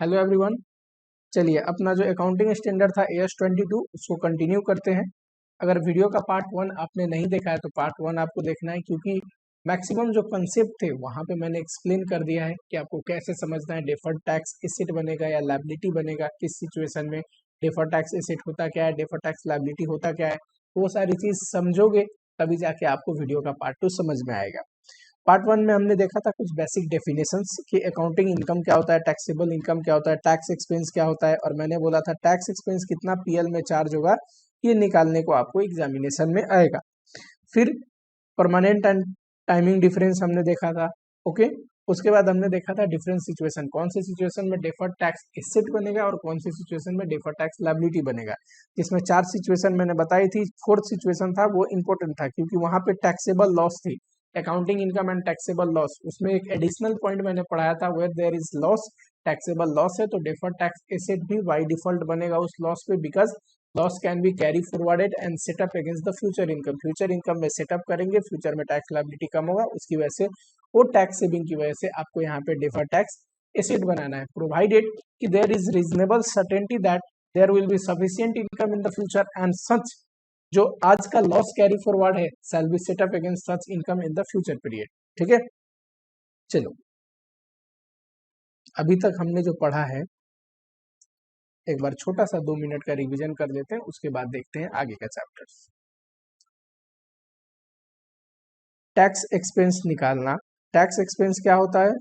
Hello everyone. चलिए अपना जो अकाउंटिंग स्टैंडर्ड था AS22 उसको कंटिन्यू करते हैं। अगर वीडियो का पार्ट 1 आपने नहीं देखा है तो पार्ट 1 आपको देखना है, क्योंकि मैक्सिमम जो कंसेप्ट थे वहाँ पे मैंने एक्सप्लेन कर दिया है कि आपको कैसे समझना है डेफर्ड टैक्स एसेट बनेगा या लायबिलिटी बनेगा, किस सिचुएशन में डेफर्ड टैक्स एसेट होता क्या है, डेफर्ड टैक्स लायबिलिटी होता क्या है। वो सारी चीज़ समझोगे तभी जाके आपको वीडियो का पार्ट 2 समझ में आएगा। पार्ट 1 में हमने देखा था कुछ बेसिक डेफिनेशंस कि अकाउंटिंग इनकम क्या होता है, टैक्सेबल इनकम क्या होता है, टैक्स एक्सपेंस क्या होता है, और मैंने बोला था टैक्स एक्सपेंस कितना पीएल में चार्ज होगा ये निकालने को आपको एग्जामिनेशन में आएगा। फिर परमानेंट एंड टाइमिंग डिफरेंस हमने देखा था। ओके, उसके बाद हमने देखा था डिफरेंट सिचुएशन, कौन से सिचुएशन में डेफर्ड टैक्स एसेट बनेगा और कौन से सिचुएशन में डेफर्ड टैक्स लायबिलिटी बनेगा, जिसमें 4 सिचुएशन मैंने बताई थी। फोर्थ सिचुएशन था वो इंपॉर्टेंट था क्योंकि वहां पे टैक्सेबल लॉस थी, accounting income and taxable loss. उसमें एक एडिशनल पॉइंट मैंने पढ़ाया था, where there is loss, taxable loss है तो डेफर्ड टैक्स एसेट भी बाय डिफॉल्ट बनेगा उस लॉस पे, because loss can be carry forwarded and setup against the future income. Future income में सेटअप करेंगे, फ्यूचर में टैक्स लायबिलिटी कम होगा, उसकी वजह से वो टैक्स सेविंग की वजह से आपको यहाँ पे डेफर्ड टैक्स एसेट बनाना है, प्रोवाइडेड कि there is reasonable certainty that there will be sufficient income in the future and such जो आज का लॉस कैरी फॉरवर्ड है shall be setup against such income in the future period. ठीक है, चलो अभी तक हमने जो पढ़ा है एक बार छोटा सा 2 मिनट का रिवीजन कर लेते हैं, उसके बाद देखते हैं आगे का चैप्टर्स। टैक्स एक्सपेंस निकालना। टैक्स एक्सपेंस क्या होता है,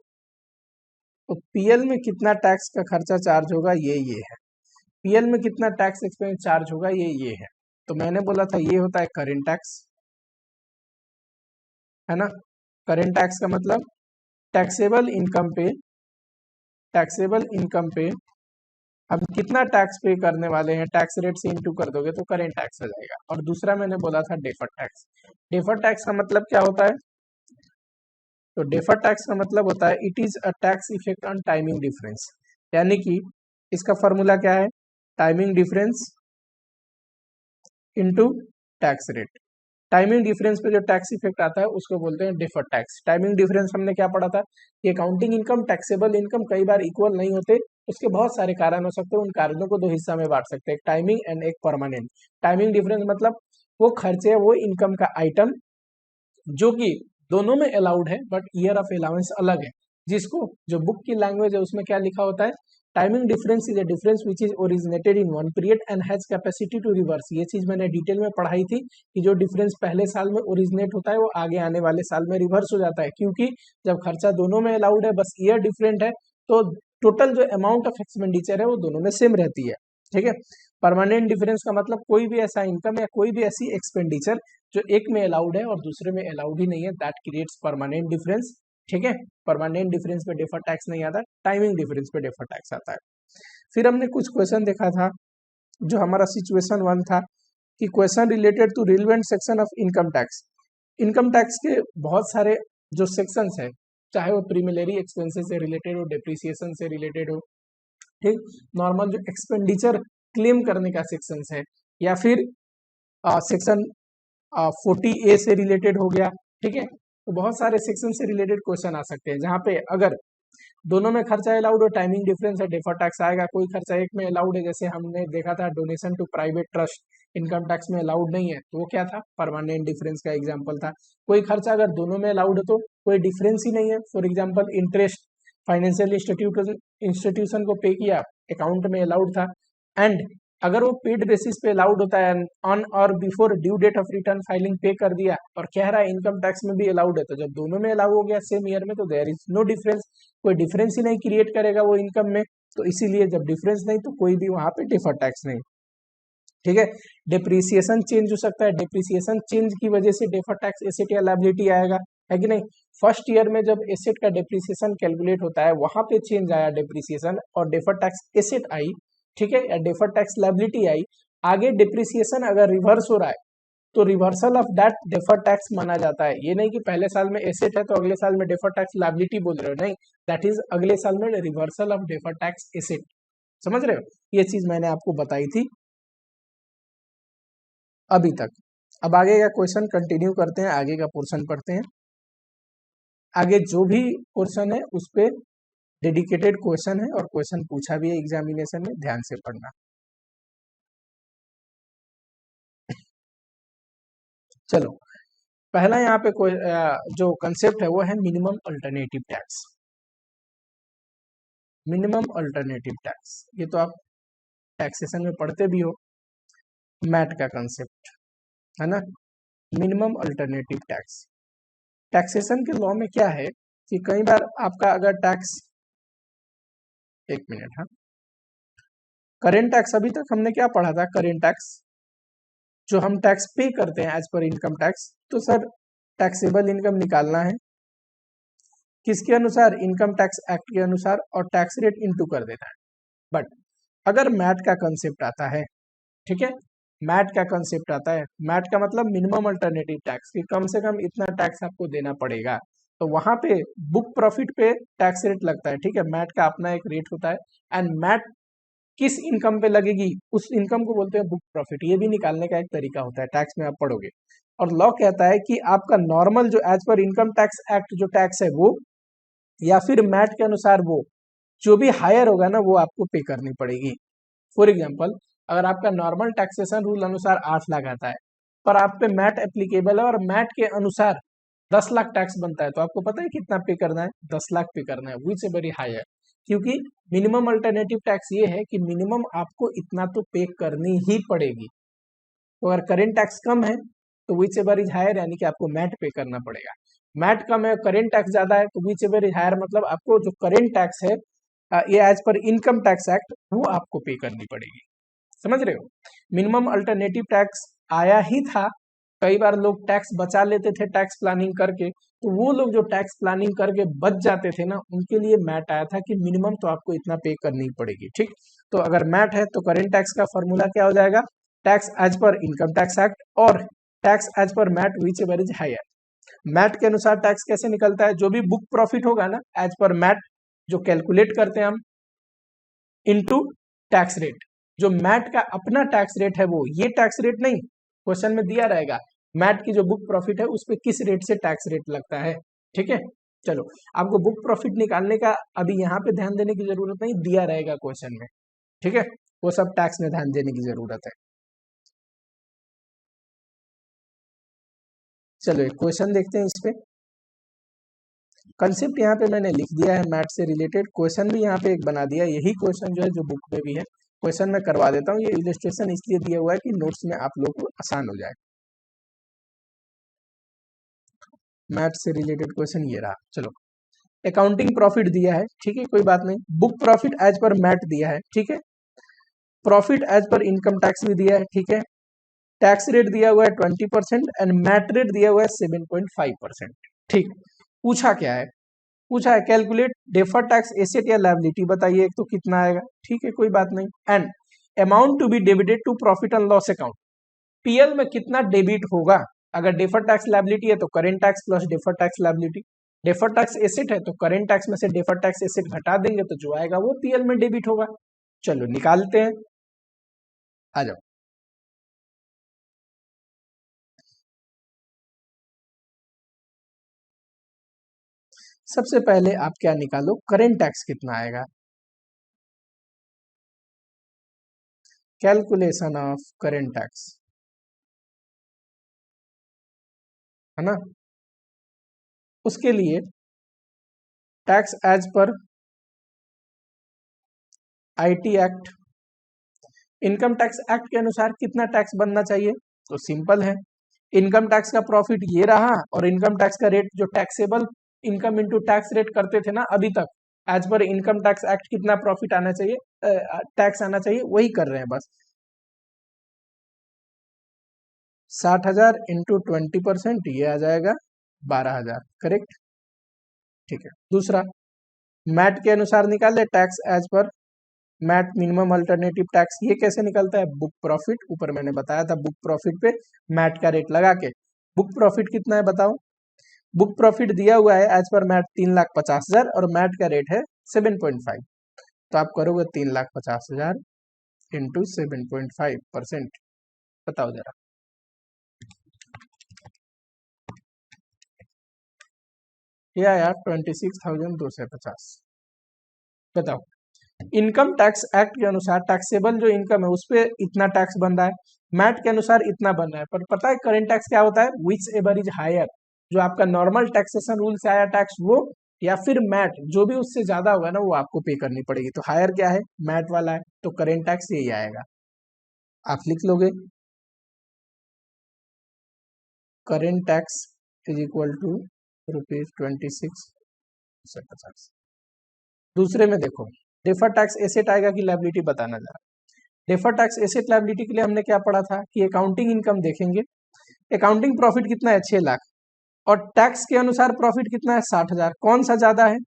तो पीएल में कितना टैक्स का खर्चा चार्ज होगा ये है, पीएल में कितना टैक्स एक्सपेंस चार्ज होगा ये है। तो मैंने बोला था ये होता है करेंट टैक्स, है ना। करेंट टैक्स का मतलब टैक्सेबल इनकम पे, टैक्सेबल इनकम पे हम कितना टैक्स पे करने वाले हैं, टैक्स रेट से इनटू कर दोगे तो करेंट टैक्स आ जाएगा। और दूसरा मैंने बोला था डेफर्ड टैक्स। डेफर्ड टैक्स का मतलब क्या होता है, तो डेफर्ड टैक्स का मतलब होता है it is a tax effect on timing difference, यानी कि इसका फॉर्मूला क्या है, timing difference into tax rate. Timing difference पे जो टैक्स इफेक्ट आता है उसको बोलते हैं डिफर्ड टैक्स। टाइमिंग डिफरेंस हमने क्या पढ़ा था कि अकाउंटिंग इनकम टैक्सेबल इनकम कई बार इक्वल नहीं होते, उसके बहुत सारे कारण हो सकते हैं, उन कारणों को 2 हिस्सा में बांट सकते हैं, एक टाइमिंग एंड एक परमानेंट। टाइमिंग डिफरेंस मतलब वो खर्चे, वो इनकम का आइटम जो कि दोनों में अलाउड है बट ईयर ऑफ अलाउंस अलग है, जिसको जो बुक की लैंग्वेज है उसमें क्या लिखा होता है, timing difference is a difference which is originated in one period and has capacity to reverse. ये चीज मैंने डिटेल में पढ़ाई थी कि जो डिफरेंस पहले साल में ओरिजिनेट होता है वो आगे आने वाले साल में रिवर्स हो जाता है, क्योंकि जब खर्चा दोनों में अलाउड है बस ईयर डिफरेंट है तो टोटल जो अमाउंट ऑफ एक्सपेंडिचर है वो दोनों में सेम रहती है। ठीक है, परमानेंट डिफरेंस का मतलब कोई भी ऐसा इनकम या कोई भी ऐसी एक्सपेंडिचर जो एक में अलाउड है और दूसरे में अलाउड ही नहीं है, दैट क्रिएट्स परमानेंट डिफरेंस। ठीक है, परमानेंट डिफरेंस पे डेफर्ड टैक्स नहीं आता, टाइमिंग डिफरेंस पे डेफर्ड टैक्स आता है। फिर हमने कुछ क्वेश्चन देखा था, जो हमारा सिचुएशन 1 था कि question related to relevant section of income tax. Income tax के बहुत सारे जो सेक्शंस है, चाहे वो प्रीमिलरी एक्सपेंसेस से रिलेटेड हो, डेप्रिसिएशन से रिलेटेड हो, ठीक, नॉर्मल जो एक्सपेंडिचर क्लेम करने का सेक्शंस है, या फिर सेक्शन 40A से रिलेटेड हो गया। ठीक है, तो बहुत सारे सेक्शन से रिलेटेड क्वेश्चन आ सकते हैं जहां पे अगर दोनों में खर्चा अलाउड हो, टाइमिंग डिफरेंस है, डेफर्ड टैक्स आएगा। कोई खर्चा एक में अलाउड है, जैसे हमने देखा था donation to private trust income tax में अलाउड नहीं है, तो वो क्या था, परमानेंट डिफरेंस का एग्जांपल था। कोई खर्चा अगर दोनों में अलाउड है तो कोई डिफरेंस ही नहीं है, for example interest financial institution को पे किया, अकाउंट में अलाउड था, एंड अगर वो पेड बेसिस पे अलाउड होता है, ऑन और before due date of return filing पे कर दिया और कह रहा है इनकम टैक्स में भी अलाउड है, तो जब दोनों में अलाउ हो गया सेम ईयर में तो देयर इज नो डिफरेंस, कोई डिफरेंस ही नहीं क्रिएट करेगा वो इनकम में, तो इसीलिए जब डिफरेंस नहीं तो कोई भी वहां पे डिफर्ड टैक्स नहीं। ठीक है, डिप्रिसिएशन चेंज हो सकता है, डिप्रिसिएशन चेंज की वजह से डेफर्ड टैक्स एसेट या लायबिलिटी आएगा, है कि नहीं। फर्स्ट ईयर में जब एसेट का डिप्रिसिएशन कैलकुलेट होता है वहां पे चेंज आया डिप्रिसिएशन और डेफर्ड टैक्स एसेट आई, ठीक है, या डेफर्ड टैक्स लायबिलिटी आई, आगे डिप्रिसिएशन अगर रिवर्स हो रहा है तो reversal of that deferred tax माना जाता है। ये नहीं कि पहले साल में एसेट है तो अगले साल में डेफर्ड टैक्स लायबिलिटी बोल रहे हो, नहीं, दैट इज अगले साल में reversal of deferred tax asset. समझ रहे हो, ये चीज मैंने आपको बताई थी अभी तक। अब आगे का क्वेश्चन कंटिन्यू करते हैं, आगे का पोर्शन पढ़ते हैं। आगे जो भी पोर्शन है उस पे डेडिकेटेड क्वेश्चन है और क्वेश्चन पूछा भी है एग्जामिनेशन में, ध्यान से पढ़ना। चलो, पहला यहाँ पे कोई जो कंसेप्ट है वो है minimum alternative tax. Minimum alternative tax, ये तो आप टैक्सेशन में पढ़ते भी हो, मैट का कंसेप्ट है ना। मिनिमम अल्टरनेटिव टैक्स, टैक्सेशन के लॉ में क्या है कि कई बार आपका अगर टैक्स, एक मिनट, हाँ, करेंट टैक्स, अभी तक हमने क्या पढ़ा था, करेंट टैक्स जो हम टैक्स पे करते हैं एज पर इनकम टैक्स, तो सर टैक्सेबल इनकम निकालना है किसके अनुसार, इनकम टैक्स एक्ट के अनुसार, और टैक्स रेट इनटू कर देना है। बट अगर मैट का कंसेप्ट आता है, ठीक है, मैट का कंसेप्ट आता है, मैट का मतलब मिनिमम अल्टरनेटिव टैक्स, कि कम से कम इतना टैक्स आपको देना पड़ेगा, तो वहां पे बुक प्रॉफिट पे टैक्स रेट लगता है, ठीक है, मैट का अपना एक रेट होता है। एंड मैट किस इनकम पे लगेगी, उस इनकम को बोलते हैं बुक प्रॉफिट। ये भी निकालने का एक तरीका होता है, टैक्स में आप पढ़ोगे। और लॉ कहता है कि आपका नॉर्मल जो as per income tax act जो टैक्स है वो, या फिर मैट के अनुसार वो जो भी हायर होगा ना वो आपको पे करनी पड़ेगी। फॉर एग्जाम्पल, अगर आपका नॉर्मल टैक्सेशन रूल अनुसार 8 लाख आता है, पर आप पे मैट एप्लीकेबल है और मैट के अनुसार 10 लाख टैक्स बनता है, तो आपको पता है कितना पे करना है, 10 लाख पे करना है, विच वेरी हायर। क्योंकि मिनिमम अल्टरनेटिव टैक्स ये है कि मिनिमम आपको इतना तो पे करनी ही पड़ेगी। तो अगर करेंट टैक्स कम है तो विच एवर इज हायर, यानी कि आपको मैट पे करना पड़ेगा। मैट कम है, करेंट टैक्स ज्यादा है, तो विच एवर इज हायर मतलब आपको जो करेंट टैक्स है ये as per income tax act वो आपको पे करनी पड़ेगी। समझ रहे हो, मिनिमम अल्टरनेटिव टैक्स आया ही था, कई बार लोग टैक्स बचा लेते थे टैक्स प्लानिंग करके, तो वो लोग जो टैक्स प्लानिंग करके बच जाते थे ना, उनके लिए मैट आया था कि मिनिमम तो आपको इतना पे करनी पड़ेगी। ठीक, तो अगर मैट है तो करेंट टैक्स का फॉर्मूला क्या हो जाएगा, tax as per income tax act और tax as per MAT whichever is higher. MAT के अनुसार टैक्स कैसे निकलता है, जो भी बुक प्रॉफिट होगा ना एज पर मैट जो कैलकुलेट करते हैं हम, इनटू टैक्स रेट। जो मैट का अपना टैक्स रेट है वो, ये टैक्स रेट नहीं, क्वेश्चन में दिया रहेगा मैट की जो बुक प्रॉफिट है उस पर किस रेट से टैक्स रेट लगता है। ठीक है, चलो, आपको बुक प्रॉफिट निकालने का अभी यहाँ पे ध्यान देने की जरूरत नहीं, दिया रहेगा क्वेश्चन में। ठीक है, वो सब टैक्स में ध्यान देने की जरूरत है। चलो एक क्वेश्चन देखते हैं इस पे। कंसेप्ट यहाँ पे मैंने लिख दिया है, मैथ से रिलेटेड क्वेश्चन भी यहाँ पे एक बना दिया, यही क्वेश्चन जो है जो बुक में भी है, क्वेश्चन मैं करवा देता हूँ। ये इलस्ट्रेशन इसलिए दिया हुआ है कि नोट्स में आप लोग को आसान हो जाए। मैथ से रिलेटेड क्वेश्चन ये रहा। चलो, अकाउंटिंग प्रॉफिट दिया है, ठीक है, कोई बात नहीं। Book profit as per math दिया है, ठीक है। Profit as per income tax भी दिया है, ठीक है। टैक्स रेट दिया हुआ है 20% एंड मैट रेट दिया हुआ है 7.5%। ठीक, पूछा क्या है, पूछा है कैलकुलेट डेफर टैक्स एसेट या लायबिलिटी, बताइए एक तो कितना आएगा। ठीक है, कोई बात नहीं। And amount to be debited to profit and loss account, PL में कितना डेबिट होगा। अगर डेफर टैक्स लायबिलिटी है तो current tax plus defer tax liability, defer tax asset है तो करेंट टैक्स में से डेफर टैक्स एसेट घटा देंगे तो जो आएगा वो पीएल में डेबिट होगा। चलो निकालते हैं, आ जाओ। सबसे पहले आप क्या निकालो, करेंट टैक्स कितना आएगा, कैलकुलेशन ऑफ करेंट टैक्स, है ना। उसके लिए tax as per IT act, income tax act के अनुसार कितना टैक्स बनना चाहिए, तो सिंपल है, इनकम टैक्स का प्रॉफिट ये रहा और इनकम टैक्स का रेट जो taxable income into tax rate करते थे ना अभी तक, as per income tax act कितना प्रॉफिट आना चाहिए, टैक्स आना चाहिए, वही कर रहे हैं बस। 60,000 इंटू 20% ये आ जाएगा 12,000, करेक्ट। ठीक है, दूसरा मैट के अनुसार निकाले tax as per MAT minimum alternative tax, ये कैसे निकलता है, बुक प्रॉफिट, ऊपर मैंने बताया था बुक प्रॉफिट पे मैट का रेट लगा के। बुक प्रॉफिट कितना है बताओ, बुक प्रॉफिट दिया हुआ है एज पर मैट 3,50,000 और मैट का रेट है 7.5, तो आप करोगे 3,50,000 इंटू 7.5%, बताओ जरा। ये आया 26,250। बताओ, इनकम टैक्स एक्ट के अनुसार टैक्सेबल जो इनकम है उस पर इतना टैक्स बन रहा है, मैट के अनुसार इतना बन रहा है, पर पता है करेंट टैक्स क्या होता है? विच एवर इज हायर, जो आपका नॉर्मल टैक्सेशन रूल से आया टैक्स वो, या फिर मैट जो भी उससे ज्यादा होगा ना वो आपको पे करनी पड़ेगी। तो हायर क्या है? मैट वाला है, तो करेंट टैक्स यही आएगा। आप लिख लोगे current tax is equal to ₹26,50। दूसरे में देखो, डेफर टैक्स एसेट आएगा कि लायबिलिटी, बताना जरा। डेफर टैक्स एसेट लायबिलिटी के लिए हमने क्या पढ़ा था कि अकाउंटिंग इनकम देखेंगे, अकाउंटिंग प्रॉफिट कितना है? 6 लाख, और टैक्स के अनुसार प्रॉफिट कितना है? 60,000। कौन सा ज्यादा है?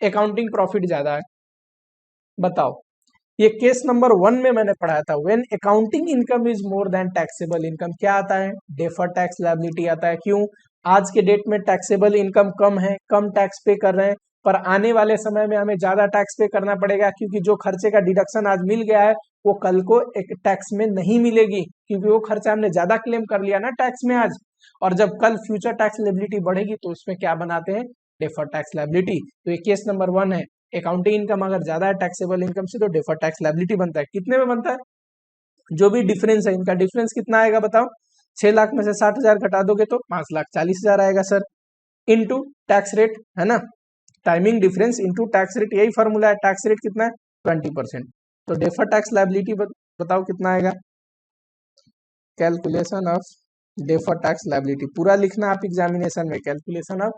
अकाउंटिंग प्रॉफिट ज्यादा है। बताओ, ये केस नंबर 1 में मैंने पढ़ाया था, when accounting income is more than taxable income, क्या आता है? डेफर टैक्स लायबिलिटी आता है। क्यों? आज के डेट में टैक्सेबल इनकम कम है, कम टैक्स पे कर रहे हैं, पर आने वाले समय में हमें ज्यादा टैक्स पे करना पड़ेगा, क्योंकि जो खर्चे का डिडक्शन आज मिल गया है वो कल को एक टैक्स में नहीं मिलेगी, क्योंकि वो खर्चा हमने ज्यादा क्लेम कर लिया ना टैक्स में आज। और जब कल फ्यूचर टैक्स लायबिलिटी बढ़ेगी तो उसमें क्या बनाते हैं? Defer tax liability. तो ये केस नंबर 1 है, अकाउंटिंग इनकम अगर ज्यादा है टैक्सेबल इनकम से तो डेफर टैक्स लायबिलिटी बनता है। कितने में बनता है? जो भी डिफरेंस है, इनका डिफरेंस कितना आएगा बताओ? 6 लाख में से 60,000 घटा दोगे तो 5,40,000 आएगा सर, इनटू टैक्स रेट, है ना? Timing difference into tax rate, यही फॉर्मूला है। टैक्स रेट कितना है? 20%। तो डेफर टैक्स लायबिलिटी बताओ कितना आएगा? Calculation of defer tax liability पूरा लिखना आप एग्जामिनेशन में, calculation of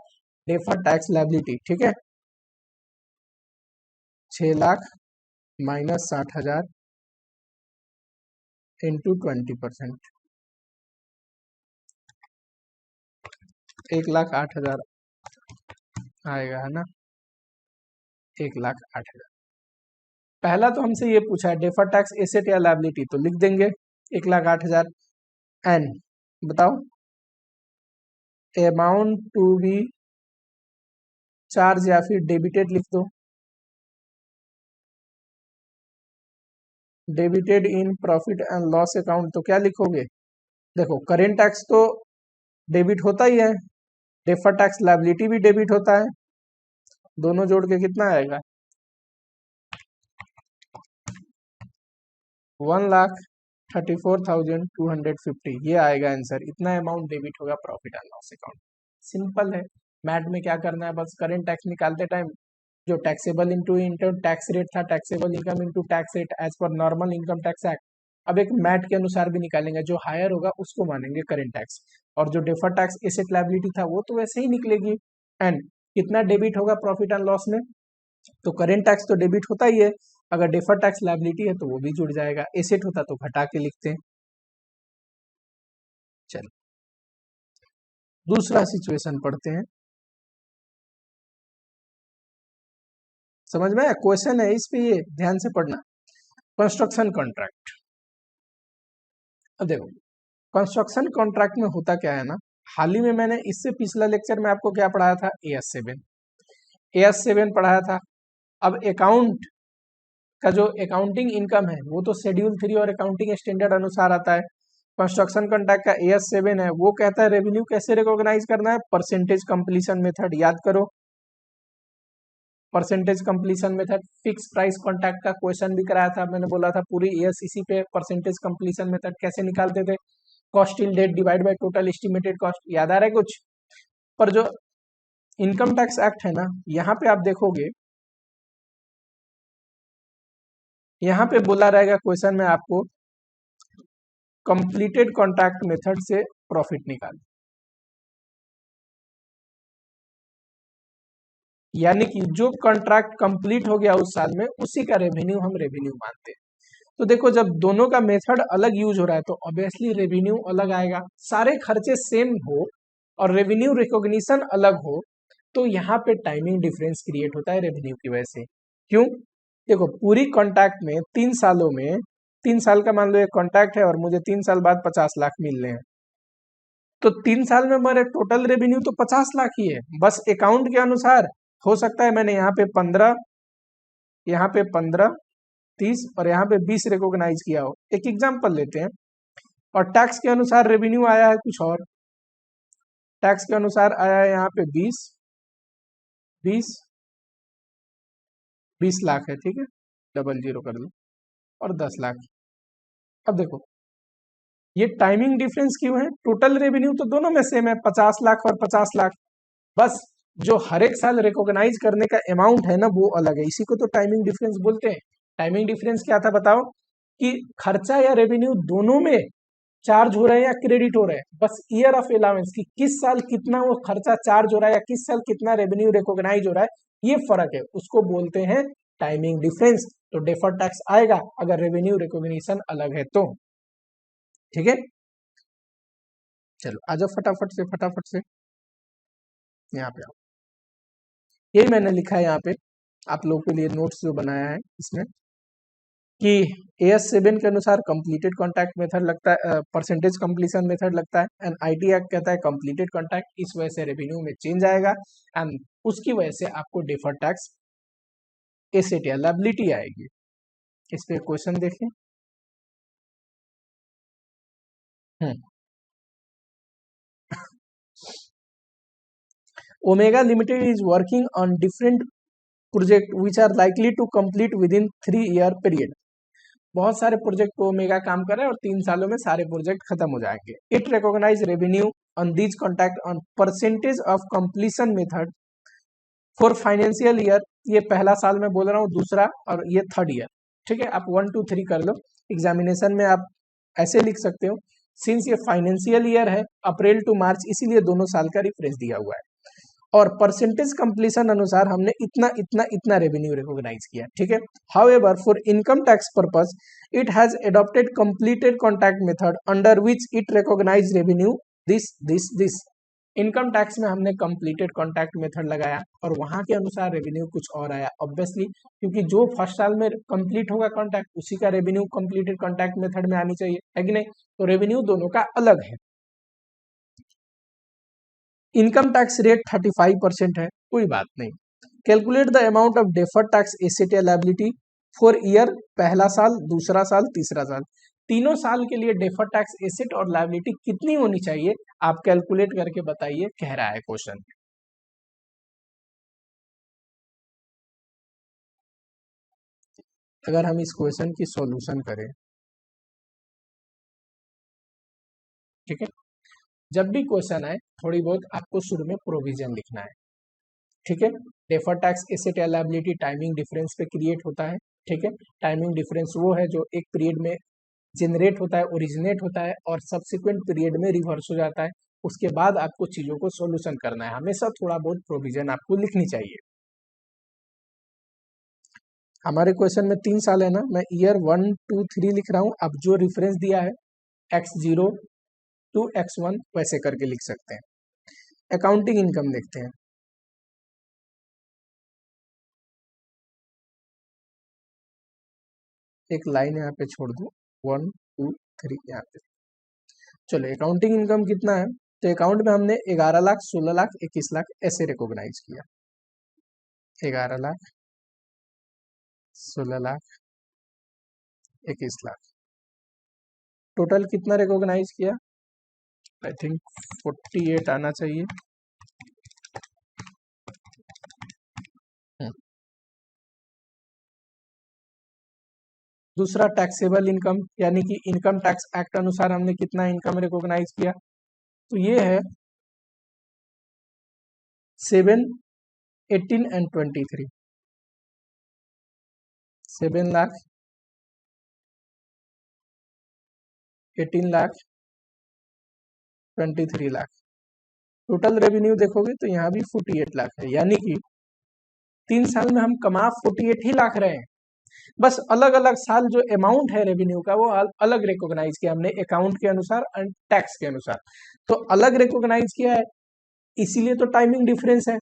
defer tax liability, ठीक है? 6 लाख माइनस 60,000 इंटू 20%, 1,08,000 आएगा, है ना? 1,08,000। पहला तो हमसे ये पूछा है डेफर टैक्स एसेट या लायबिलिटी, तो लिख देंगे 1,08,000। एन बताओ, अमाउंट टू बी चार्ज या फिर डेबिटेड लिख दो, debited in profit and loss account. तो क्या लिखोगे? देखो, करेंट टैक्स तो डेबिट होता ही है, डेफर टैक्स लायबिलिटी भी डेबिट होता है, दोनों जोड़ के कितना आएगा? 1,34,250, ये आएगा आंसर। इतना अमाउंट डेबिट होगा profit and loss account. Simple है। मैट में क्या करना है, बस करेंट टैक्स निकालते टाइम जो taxable into into tax rate था, taxable income into tax rate as per normal income tax act. अब एक मैट के अनुसार भी निकालेंगे, जो हायर होगा उसको मानेंगे करेंट टैक्स, और जो डेफर टैक्स एसेट लायबिलिटी था वो तो वैसे ही निकलेगी। एंड कितना डेबिट होगा प्रॉफिट एंड लॉस में? तो करेंट टैक्स तो डेबिट होता ही है, अगर डेफर टैक्स लायबिलिटी है तो वो भी जुड़ जाएगा, एसेट होता तो घटा के लिखते हैं। चलो दूसरा सिचुएशन पढ़ते हैं, समझ में आया? क्वेश्चन है इस पे, ये ध्यान से पढ़ना। Construction contract. अब देखो, कंस्ट्रक्शन कॉन्ट्रैक्ट में होता क्या है ना, हाल ही में मैंने इससे पिछला लेक्चर में आपको क्या पढ़ाया था? AS7 पढ़ाया था। अब अकाउंट का जो अकाउंटिंग इनकम है वो तो शेड्यूल 3 और अकाउंटिंग स्टैंडर्ड अनुसार आता है। कंस्ट्रक्शन कॉन्ट्रैक्ट का AS7 है, वो कहता है रेवेन्यू कैसे रिकॉग्नाइज करना है? परसेंटेज कंप्लीशन मेथड, याद करो percentage completion method. Fix price contract का क्वेश्चन भी कराया था, मैंने बोला था पूरी ईयर्स इसी पे परसेंटेज कंप्लीशन मेथड कैसे निकालते थे? Cost till date divide by total estimated cost, याद आ रहा है कुछ? पर जो इनकम टैक्स एक्ट है ना, यहाँ पे आप देखोगे, यहाँ पे बोला रहेगा क्वेश्चन में आपको कंप्लीटेड कॉन्ट्रैक्ट मेथड से प्रॉफिट निकाल, यानी कि जो कॉन्ट्रैक्ट कंप्लीट हो गया उस साल में उसी का रेवेन्यू हम रेवेन्यू मानते हैं। तो देखो, जब दोनों का मेथड अलग यूज हो रहा है तो ऑब्वियसली रेवेन्यू अलग आएगा। सारे खर्चे सेम हो और रेवेन्यू रिकॉग्निशन अलग हो तो यहाँ पे टाइमिंग डिफरेंस क्रिएट होता है रेवेन्यू की वजह से। क्यों? देखो, पूरी कॉन्ट्रैक्ट में 3 सालों में, 3 साल का मान लो एक कॉन्ट्रैक्ट है और मुझे 3 साल बाद 50 लाख मिल रहे हैं, तो 3 साल में हमारे टोटल रेवेन्यू तो 50 लाख ही है। बस अकाउंट के अनुसार हो सकता है मैंने यहाँ पे 15, यहाँ पे 15, 30 और यहाँ पे 20 रिकॉग्नाइज किया हो। एक एग्जांपल लेते हैं। और टैक्स के अनुसार रेवेन्यू आया है कुछ और, टैक्स के अनुसार आया है यहाँ पे 20, 20 20 लाख है, ठीक है, डबल जीरो कर दो, और 10 लाख। अब देखो ये टाइमिंग डिफरेंस क्यों है, टोटल रेवेन्यू तो दोनों में सेम है, 50 लाख और 50 लाख, बस जो हर एक साल रिकॉग्नाइज करने का अमाउंट है ना वो अलग है, इसी को तो टाइमिंग डिफरेंस बोलते हैं। टाइमिंग डिफरेंस क्या था बताओ, कि खर्चा या रेवेन्यू दोनों में चार्ज हो रहा है या क्रेडिट हो रहा है, बस ईयर ऑफ अलाउंस की किस साल कितना वो खर्चा चार्ज हो रहा है या किस साल कितना रेवेन्यू रिकॉग्नाइज हो रहा है, ये फर्क है, उसको बोलते हैं टाइमिंग डिफरेंस। तो डेफर्ड टैक्स आएगा अगर रेवेन्यू रिकॉग्निशन अलग है तो, ठीक है। चलो आ जाओ फटाफट से यहाँ पे आओ, यही मैंने लिखा है यहाँ पे आप लोगों के लिए नोट्स जो बनाया है इसमें, कि AS7 के अनुसार कंप्लीटेड कॉन्टैक्ट मेथड लगता है, परसेंटेज कंप्लीशन मेथड लगता है, एंड IT एक्ट कहता है कंप्लीटेड कॉन्टैक्ट, इस वजह से रेवेन्यू में चेंज आएगा, एंड उसकी वजह से आपको डिफर्ड टैक्स एसेट या लायबिलिटी आएगी। इस पे क्वेश्चन देखें। Omega limited is working on different project which are likely to complete within 3 year period. बहुत सारे प्रोजेक्ट को ओमेगा काम कर रहा है और 3 सालों में सारे प्रोजेक्ट खत्म हो जाएंगे। It recognize revenue on these contact on percentage of completion method for financial year, ये पहला साल मैं बोल रहा हूँ, दूसरा और ये थर्ड ईयर, ठीक है। आप 1 2 3 कर लो, एग्जामिनेशन में आप ऐसे लिख सकते हो, सिंस ये फाइनेंशियल ईयर है अप्रैल टू मार्च, इसीलिए दोनों साल का रिफरेंस दिया हुआ है, और परसेंटेज कंप्लीशन अनुसार हमने इतना इतना इतना रेवेन्यू रिकॉग्नाइज किया, ठीक है। However for income tax purpose it has adopted completed contact method under which it recognize revenue this. Income tax में हमने कंप्लीटेड कॉन्टैक्ट मेथड लगाया और वहां के अनुसार रेवेन्यू कुछ और आया, ऑब्वियसली क्योंकि जो फर्स्ट साल में कंप्लीट होगा कॉन्टैक्ट उसी का रेवेन्यू कंप्लीटेड कॉन्टैक्ट मेथड में आनी चाहिए, है कि नहीं, तो रेवेन्यू दोनों का अलग है। इनकम टैक्स रेट 35% है, कोई बात नहीं। Calculate the amount of deferred tax asset या लायबिलिटी फॉर ईयर, पहला साल, दूसरा साल, तीसरा साल, तीनों साल के लिए डेफर्ड टैक्स एसेट और लायबिलिटी कितनी होनी चाहिए, आप कैलकुलेट करके बताइए, कह रहा है क्वेश्चन। अगर हम इस क्वेश्चन की सॉल्यूशन करें, ठीक है, जब भी क्वेश्चन आए थोड़ी बहुत आपको शुरू में प्रोविजन लिखना है, ठीक है। डेफर्ड टैक्स एसेट या लायबिलिटी टाइमिंग डिफरेंस पे क्रिएट होता है, ठीक है। टाइमिंग डिफरेंस वो है जो एक पीरियड में जनरेट होता है, ओरिजिनेट होता है और सब्सिक्वेंट पीरियड में रिवर्स हो जाता है, उसके बाद आपको चीजों को सॉल्यूशन करना है, हमेशा थोड़ा बहुत प्रोविजन आपको लिखनी चाहिए। हमारे क्वेश्चन में 3 साल है ना, मैं ईयर 1 2 3 लिख रहा हूँ, अब जो रिफरेंस दिया है X0 to X1 वैसे करके लिख सकते हैं। अकाउंटिंग इनकम देखते हैं, एक लाइन यहाँ पे छोड़ दो, 1 2 3 यहाँ पे। चलो अकाउंटिंग इनकम कितना है, तो अकाउंट में हमने 11 लाख, 16 लाख, 21 लाख ऐसे रिकॉग्नाइज किया, 11 लाख, 16 लाख, 21 लाख, टोटल कितना रिकॉग्नाइज किया, आई थिंक 48 आना चाहिए। दूसरा टैक्सेबल इनकम, यानी कि इनकम टैक्स एक्ट अनुसार हमने कितना इनकम रिकॉग्नाइज किया, तो ये है 7 18 and 23, 7 lakh, 18 lakh, 23 lakh. Total revenue देखोगे तो यहाँ भी 48 लाख है, यानी कि 3 साल में हम कमा 48 ही लाख रहे हैं, बस अलग अलग साल जो अमाउंट है रेवेन्यू का वो अलग रिकॉग्नाइज किया हमने अकाउंट के अनुसार एंड टैक्स के अनुसार, तो अलग रिकॉग्नाइज किया है, इसीलिए तो टाइमिंग डिफरेंस है।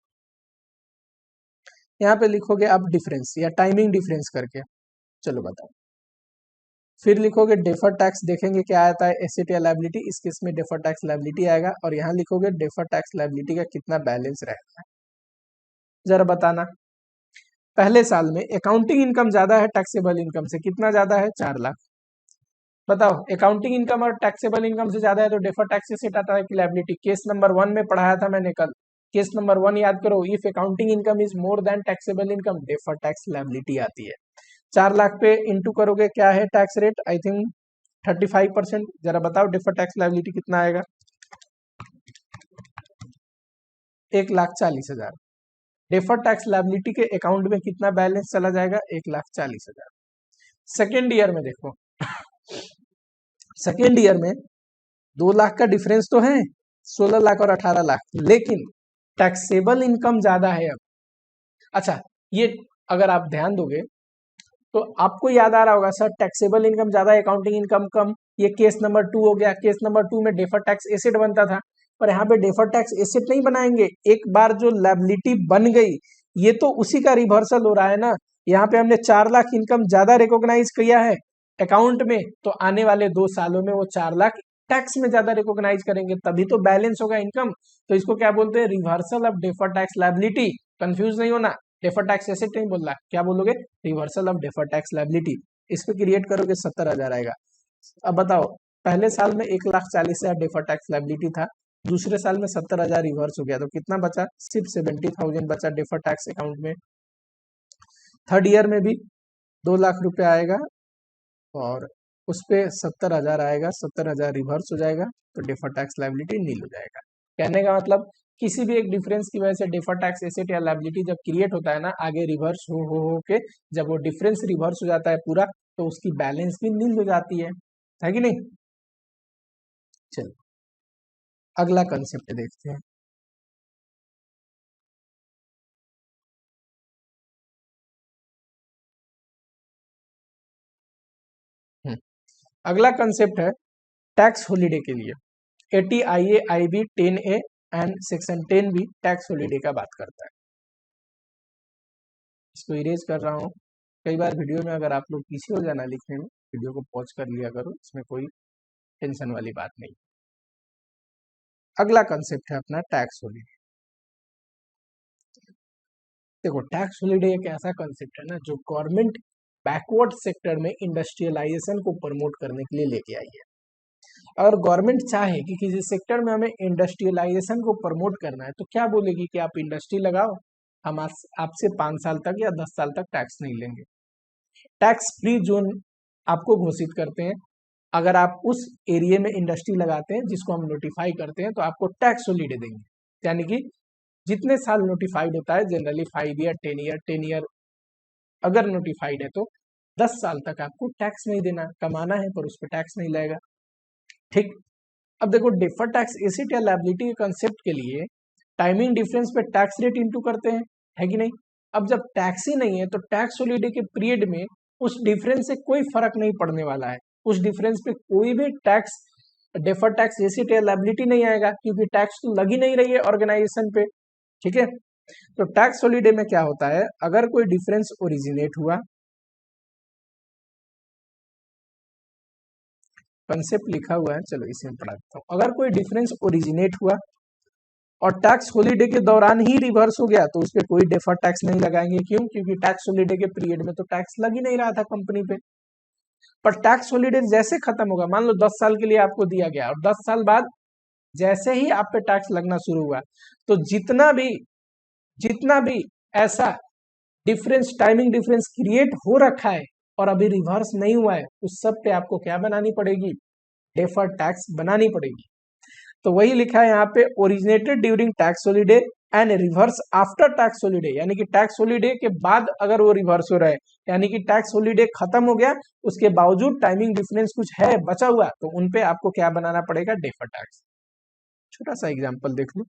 यहाँ पे लिखोगे आप डिफरेंस या टाइमिंग डिफरेंस करके, चलो बताओ। फिर लिखोगे डेफर टैक्स, देखेंगे क्या आता है, एसेट या लायबिलिटी, इस केस में डेफर टैक्स लायबिलिटी आएगा, और यहाँ लिखोगे डेफर टैक्स लायबिलिटी का कितना बैलेंस रहेगा, जरा बताना। पहले साल में अकाउंटिंग इनकम ज्यादा है टैक्सेबल इनकम से, कितना ज्यादा है, 4 लाख। बताओ अकाउंटिंग इनकम और टैक्सेबल इनकम से ज्यादा है तो डेफर टैक्स एसेट आता है कि लायबिलिटी, केस नंबर 1 में पढ़ाया था मैंने कल, केस नंबर 1 याद करो, if accounting income is more than taxable income, deferred tax liability आती है। 4 लाख पे इंटू करोगे, क्या है टैक्स रेट, आई थिंक 35%। जरा बताओ डेफर्ड टैक्स लायबिलिटी कितना आएगा, 1,40,000। डेफर्ड टैक्स लायबिलिटी के अकाउंट में कितना बैलेंस चला जाएगा, 1,40,000। सेकेंड ईयर में देखो, सेकेंड ईयर में 2 लाख का डिफरेंस तो है, 16 लाख और 18 लाख, लेकिन टैक्सेबल इनकम ज्यादा है अब। अच्छा, ये अगर आप ध्यान दोगे तो आपको याद आ रहा होगा सर टैक्सेबल इनकम ज्यादा है, अकाउंटिंग इनकम कम, ये केस नंबर 2 हो गया। केस नंबर 2 में डेफर्ड टैक्स एसेट बनता था, पर यहाँ पे डेफर्ड टैक्स एसेट नहीं बनाएंगे, एक बार जो लायबिलिटी बन गई ये तो उसी का रिवर्सल हो रहा है ना। यहाँ पे हमने 4 लाख इनकम ज्यादा रिकॉग्नाइज किया है अकाउंट में, तो आने वाले 2 सालों में वो 4 लाख टैक्स में ज्यादा रिकॉग्नाइज करेंगे, तभी तो बैलेंस होगा इनकम। तो इसको क्या बोलते हैं, reversal of deferred tax liability. Confuse नहीं होना, डेफर्ड टैक्स एसेट नहीं बोल रहा, क्या बोलोगे, reversal of deferred tax liability. इस पे क्रिएट करोगे 70,000 आएगा। अब बताओ, पहले साल में 1,40,000 डेफर्ड टैक्स लायबिलिटी था, दूसरे साल में 70,000 रिवर्स हो गया, तो कितना बचा, सिर्फ 70,000 बचा डेफर्ड टैक्स अकाउंट में। थर्ड ईयर में भी 2 लाख रुपए आएगा और उस पे 70,000 आएगा, 70,000 रिवर्स हो जाएगा, तो डेफर्ड टैक्स लायबिलिटी नील हो जाएगा। कहने का मतलब किसी भी एक डिफरेंस की वजह से डेफर्ड टैक्स एसेट या लायबिलिटी जब क्रिएट होता है ना, आगे रिवर्स हो के जब वो डिफरेंस रिवर्स हो जाता है पूरा, तो उसकी बैलेंस भी नील हो जाती है कि नहीं। चलो अगला कंसेप्ट देखते हैं। अगला कंसेप्ट है टैक्स हॉलिडे के लिए। 80 IA IB 10A and section 10B tax holiday का बात करता है। इसको इरेज कर रहा हूँ, कई बार वीडियो में अगर आप लोग पीछे हो जाना लिखने में, वीडियो को पॉज कर लिया करो, इसमें कोई टेंशन वाली बात नहीं। अगला कंसेप्ट है अपना टैक्स हॉलिडे। देखो टैक्स हॉलिडे एक ऐसा कंसेप्ट है ना जो गवर्नमेंट बैकवर्ड सेक्टर में इंडस्ट्रियलाइजेशन को प्रमोट करने के लिए लेके आई है। अगर गवर्नमेंट चाहे कि किसी सेक्टर में हमें इंडस्ट्रियलाइजेशन को प्रमोट करना है, तो क्या बोलेगी कि आप इंडस्ट्री लगाओ, हम आपसे 5 साल तक या 10 साल तक टैक्स नहीं लेंगे। टैक्स फ्री जोन आपको घोषित करते हैं, अगर आप उस एरिया में इंडस्ट्री लगाते हैं जिसको हम नोटिफाई करते हैं, तो आपको टैक्स हॉलिडे देंगे। यानी कि जितने साल नोटिफाइड होता है, जनरली 5 ईयर 10 ईयर अगर नोटिफाइड है, तो 10 साल तक आपको टैक्स नहीं देना, कमाना है पर उस पर टैक्स नहीं लगेगा। ठीक, अब देखो डेफर्ड टैक्स एसेट या लायबिलिटी के कंसेप्ट के लिए टाइमिंग डिफरेंस पे टैक्स रेट इंटू करते हैं, है कि नहीं। अब जब टैक्स ही नहीं है तो टैक्स हॉलिडे के पीरियड में उस डिफरेंस से कोई फर्क नहीं पड़ने वाला है, उस डिफरेंस पे कोई भी टैक्स डेफर्ड टैक्स एसेट या लायबिलिटी नहीं आएगा, क्योंकि टैक्स तो लगी नहीं रही है ऑर्गेनाइजेशन पे। ठीक है, तो टैक्स हॉलिडे में क्या होता है, अगर कोई डिफरेंस ओरिजिनेट हुआ, कंसेप्ट लिखा हुआ है, चलो इसे पढ़ा देता हूँ। अगर कोई डिफरेंस ओरिजिनेट हुआ और टैक्स हॉलिडे के दौरान ही रिवर्स हो गया, तो उस पर कोई डेफर्ड टैक्स नहीं लगाएंगे। क्यों, क्योंकि टैक्स हॉलिडे के पीरियड में तो टैक्स लग ही नहीं रहा था कंपनी पे। पर टैक्स हॉलिडे जैसे खत्म होगा, मान लो 10 साल के लिए आपको दिया गया और 10 साल बाद जैसे ही आप पे टैक्स लगना शुरू हुआ, तो जितना भी ऐसा डिफरेंस, टाइमिंग डिफरेंस क्रिएट हो रखा है और अभी रिवर्स नहीं हुआ है, उस सब पे आपको क्या बनानी पड़ेगी, डेफर्ड टैक्स बनानी पड़ेगी। तो वही लिखा है यहाँ पे, originated during tax holiday and reverse after tax holiday, यानी कि टैक्स हॉलिडे के बाद अगर वो रिवर्स हो रहा है, यानी कि टैक्स हॉलिडे खत्म हो गया, उसके बावजूद टाइमिंग डिफरेंस कुछ है बचा हुआ, तो उनपे आपको क्या बनाना पड़ेगा, डेफर्ड टैक्स। छोटा सा एग्जांपल देख लो,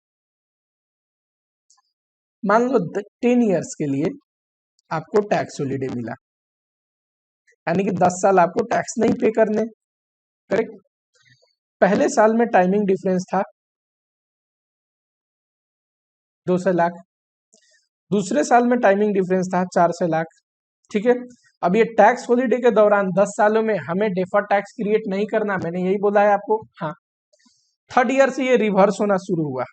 मान लो 10 ईयर्स के लिए आपको टैक्स हॉलिडे मिला, यानी कि 10 साल आपको टैक्स नहीं पे करने, करेक्ट। पहले साल में टाइमिंग डिफरेंस था 200 लाख, दूसरे साल में टाइमिंग डिफरेंस था 400 लाख। ठीक है, अब ये टैक्स हॉलिडे के दौरान 10 सालों में हमें डेफर्ड टैक्स क्रिएट नहीं करना, मैंने यही बोला है आपको। हाँ, थर्ड ईयर से ये रिवर्स होना शुरू हुआ,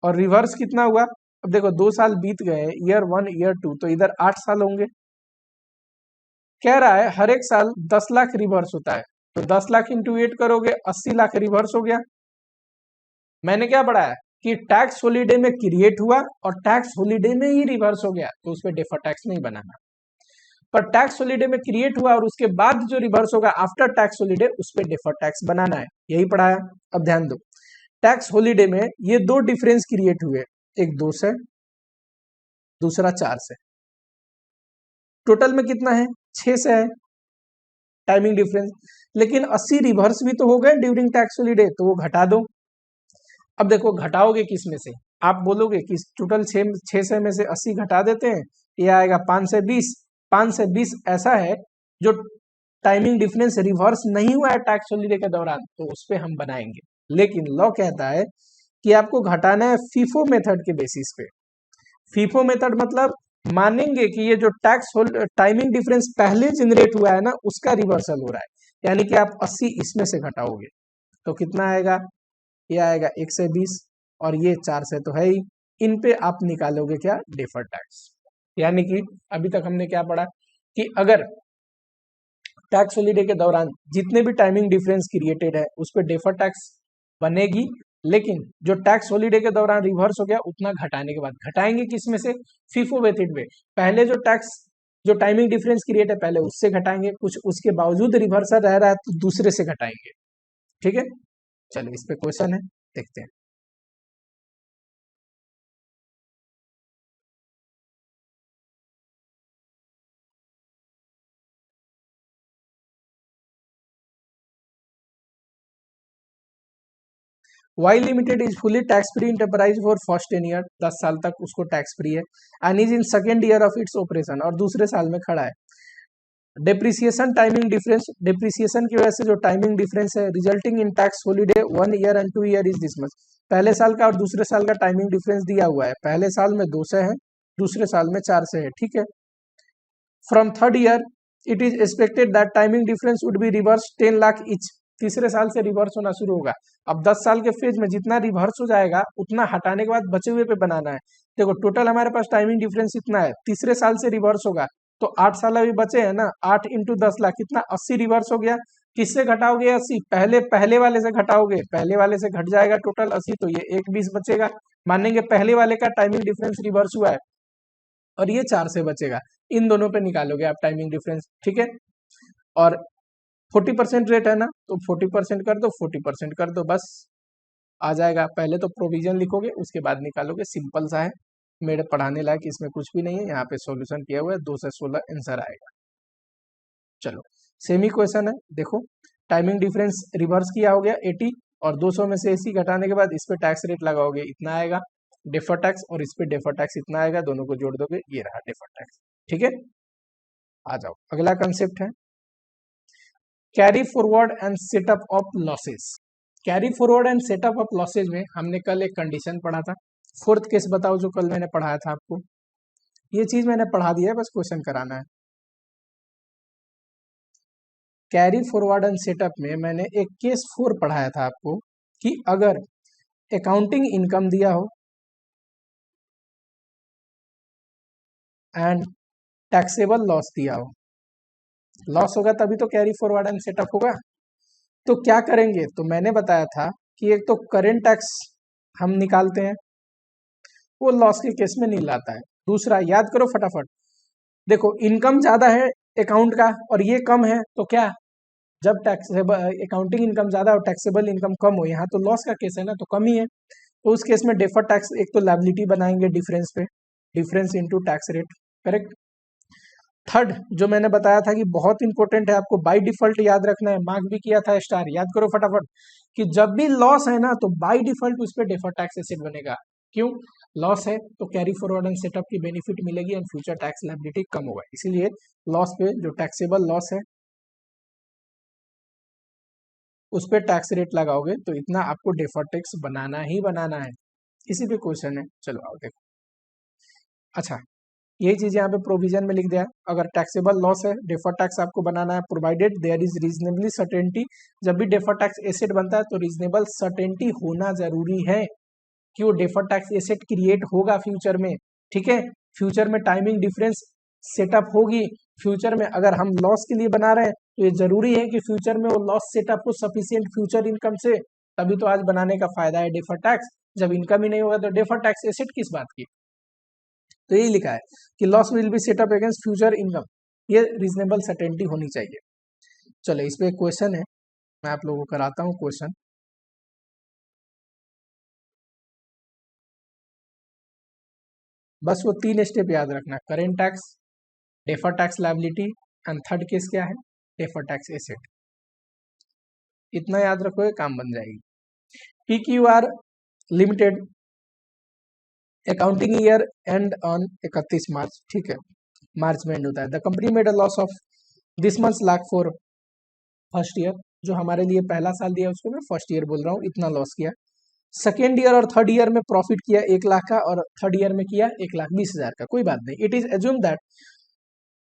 और रिवर्स कितना हुआ, अब देखो 2 साल बीत गए, ईयर 1 ईयर 2, तो इधर 8 साल होंगे। कह रहा है हर एक साल 10 लाख रिवर्स होता है, तो 10 लाख इंटू 8 करोगे 80 लाख रिवर्स हो गया। मैंने क्या बढ़ाया, कि टैक्स हॉलीडे में क्रिएट हुआ और टैक्स हॉलीडे में ही रिवर्स हो गया तो उस पर डेफर टैक्स नहीं बनाना, पर टैक्स हॉलीडे में क्रिएट हुआ और उसके बाद जो रिवर्स होगा आफ्टर टैक्स हॉलीडे उस पर डेफर टैक्स बनाना है, यही पढ़ाया। अब ध्यान दो, टैक्स हॉलीडे में ये दो डिफरेंस क्रिएट हुए, एक 2 से, दूसरा 4 से, टोटल में कितना है 6 से है टाइमिंग डिफरेंस, लेकिन 80 रिवर्स भी तो हो गए ड्यूरिंग टैक्स हॉलीडे, तो वो घटा दो। अब देखो घटाओगे किस में से, आप बोलोगे कि टोटल 6 से में से 80 घटा देते हैं, ये आएगा 5 से 20, 5 से 20 ऐसा है जो टाइमिंग डिफरेंस रिवर्स नहीं हुआ है टैक्स हॉलीडे के दौरान, तो उस पर हम बनाएंगे। लेकिन लॉ कहता है कि आपको घटाना है फीफो मेथड के बेसिस पे। फीफो मेथड मतलब मानेंगे कि ये जो टैक्स टाइमिंग डिफरेंस पहले जनरेट हुआ है ना उसका रिवर्सल हो रहा है, यानी कि आप 80 इसमें से घटाओगे तो कितना आएगा, ये आएगा 1 से 20 और ये 4 से तो है ही, इन पे आप निकालोगे क्या डेफर टैक्स। यानी कि अभी तक हमने क्या पढ़ा कि अगर टैक्स हॉलीडे के दौरान जितने भी टाइमिंग डिफरेंस क्रिएटेड है उस पर डेफर टैक्स बनेगी, लेकिन जो टैक्स हॉलीडे के दौरान रिवर्स हो गया उतना घटाने के बाद घटाएंगे किस में से, फीफो मेथड में। पहले जो टाइमिंग डिफरेंस क्रिएट है पहले उससे घटाएंगे, कुछ उसके बावजूद रिवर्सल रह रहा है तो दूसरे से घटाएंगे। ठीक है, चलो इस पे क्वेश्चन है, देखते हैं। Y limited is fully tax free enterprise for first 10 year, 10 साल तक उसको टैक्स फ्री है, and is in second year of its operation, और दूसरे साल में खड़ा है। डेप्रिसिएशन टाइमिंग डिफरेंस, डेप्रिसिएशन की वजह से जो टाइमिंग डिफरेंस है resulting in tax holiday 1 year and 2 year is this much. पहले साल का और दूसरे साल का टाइमिंग डिफरेंस दिया हुआ है, पहले साल में 2 से है, दूसरे साल में 4 से है। ठीक है, from third year it is expected that timing difference would be reverse 10 lakh etch, तीसरे साल से रिवर्स होना शुरू होगा। अब 10 साल के फेज में जितना रिवर्स हो जाएगा उतना हटाने के बाद बचे हुए पे बनाना है। देखो टोटल हमारे पास टाइमिंग डिफरेंस इतना है, तीसरे साल से रिवर्स होगा तो 8 साल अभी बचे हैं ना, 8 इंटू 10 लाख कितना 80 रिवर्स हो गया। किससे घटाओगे 80, पहले वाले से घटाओगे, पहले वाले से घट जाएगा टोटल 80, तो ये 1 20 बचेगा, मानेंगे पहले वाले का टाइमिंग डिफरेंस रिवर्स हुआ है, और ये 4 से बचेगा, इन दोनों पे निकालोगे आप टाइमिंग डिफरेंस। ठीक है, और 40% रेट है ना तो 40% कर दो, 40% कर दो, बस आ जाएगा। पहले तो प्रोविजन लिखोगे उसके बाद निकालोगे, सिंपल सा है, मेरे पढ़ाने लायक इसमें कुछ भी नहीं है, यहाँ पे सॉल्यूशन किया हुआ है, 2 से 16 आंसर आएगा। चलो सेमी क्वेश्चन है, देखो टाइमिंग डिफरेंस रिवर्स किया हो गया 80, और 200 में से 80 घटाने के बाद इस पे टैक्स रेट लगाओगे, इतना आएगा डेफर टैक्स, और इस पे डेफर टैक्स इतना आएगा, दोनों को जोड़ दोगे, ये रहा डेफर टैक्स। ठीक है, आ जाओ अगला कंसेप्ट है carry forward and setup of losses. Carry forward and setup of losses में हमने कल एक कंडीशन पढ़ा था, फोर्थ केस बताओ जो कल मैंने पढ़ाया था आपको, ये चीज मैंने पढ़ा दिया है, बस क्वेश्चन कराना है। कैरी फॉरवर्ड एंड सेटअप में मैंने एक केस 4 पढ़ाया था आपको कि अगर अकाउंटिंग इनकम दिया हो एंड टैक्सेबल लॉस दिया हो, लॉस होगा तभी तो कैरी फॉरवर्ड एंड सेटअप होगा। तो क्या करेंगे, तो मैंने बताया था कि एक तो करेंट टैक्स हम निकालते हैं, वो लॉस के केस में नहीं लाता है। दूसरा याद करो फटाफट, देखो इनकम ज्यादा है अकाउंट का और ये कम है, तो क्या, जब टैक्सेबल अकाउंटिंग इनकम ज्यादा और टैक्सेबल इनकम कम हो, यहाँ तो लॉस का केस है ना, तो कम ही है, तो उस केस में डेफर टैक्स एक तो लायबिलिटी बनाएंगे डिफरेंस पे, difference into tax rate, correct. Third जो मैंने बताया था कि बहुत इंपॉर्टेंट है, आपको बाय डिफॉल्ट याद रखना है, मार्क भी किया था स्टार, याद करो फटाफट, कि जब भी लॉस है ना तो बाय डिफॉल्ट उस पर डेफर टैक्स एसेट बनेगा। क्यों, लॉस है तो कैरी फॉरवर्ड एंड सेटअप की बेनिफिट मिलेगी एंड फ्यूचर टैक्स लायबिलिटी कम होगा, इसीलिए लॉस पे जो टैक्सेबल लॉस है उस पर टैक्स रेट लगाओगे तो इतना आपको डेफर टैक्स बनाना ही बनाना है, इसी पे क्वेश्चन है। चलो आओ देखो, अच्छा यही चीज यहाँ पे प्रोविजन में लिख दिया, अगर टैक्सेबल लॉस है डेफर टैक्स आपको बनाना है, provided there is reasonably certainty, जब भी डेफर टैक्स एसेट बनता है तो रीजनेबल सर्टेनिटी होना जरूरी है कि वो डेफर टैक्स एसेट क्रिएट होगा फ्यूचर में। ठीक है, फ्यूचर में टाइमिंग डिफरेंस सेटअप होगी, फ्यूचर में अगर हम लॉस के लिए बना रहे हैं तो ये जरूरी है कि फ्यूचर में वो लॉस सेटअप हो सफिशियंट फ्यूचर इनकम से, तभी तो आज बनाने का फायदा है डेफर टैक्स। जब इनकम ही नहीं होगा तो डेफर टैक्स एसेट किस बात की। तो यही लिखा है कि loss will be set up against future income, ये रीजनेबल सर्टेनिटी होनी चाहिए। चलो इस पे एक क्वेश्चन है, मैं आप लोगों को कराता हूँ क्वेश्चन। बस वो 3 स्टेप याद रखना, current tax, defer tax liability and third case क्या है, डेफर टैक्स एसेट। इतना याद रखोगे काम बन जाएगी। PQR limited accounting year and on 31 मार्च, ठीक है, मार्च में एंड होता है। The company made a loss of this month lakh for first year, जो हमारे लिए पहला साल दिया उसको मैं फर्स्ट ईयर बोल रहा हूँ, इतना लॉस किया। सेकेंड ईयर और थर्ड ईयर में प्रॉफिट किया 1 लाख का, और थर्ड ईयर में किया 1,20,000 का, कोई बात नहीं। It is assume that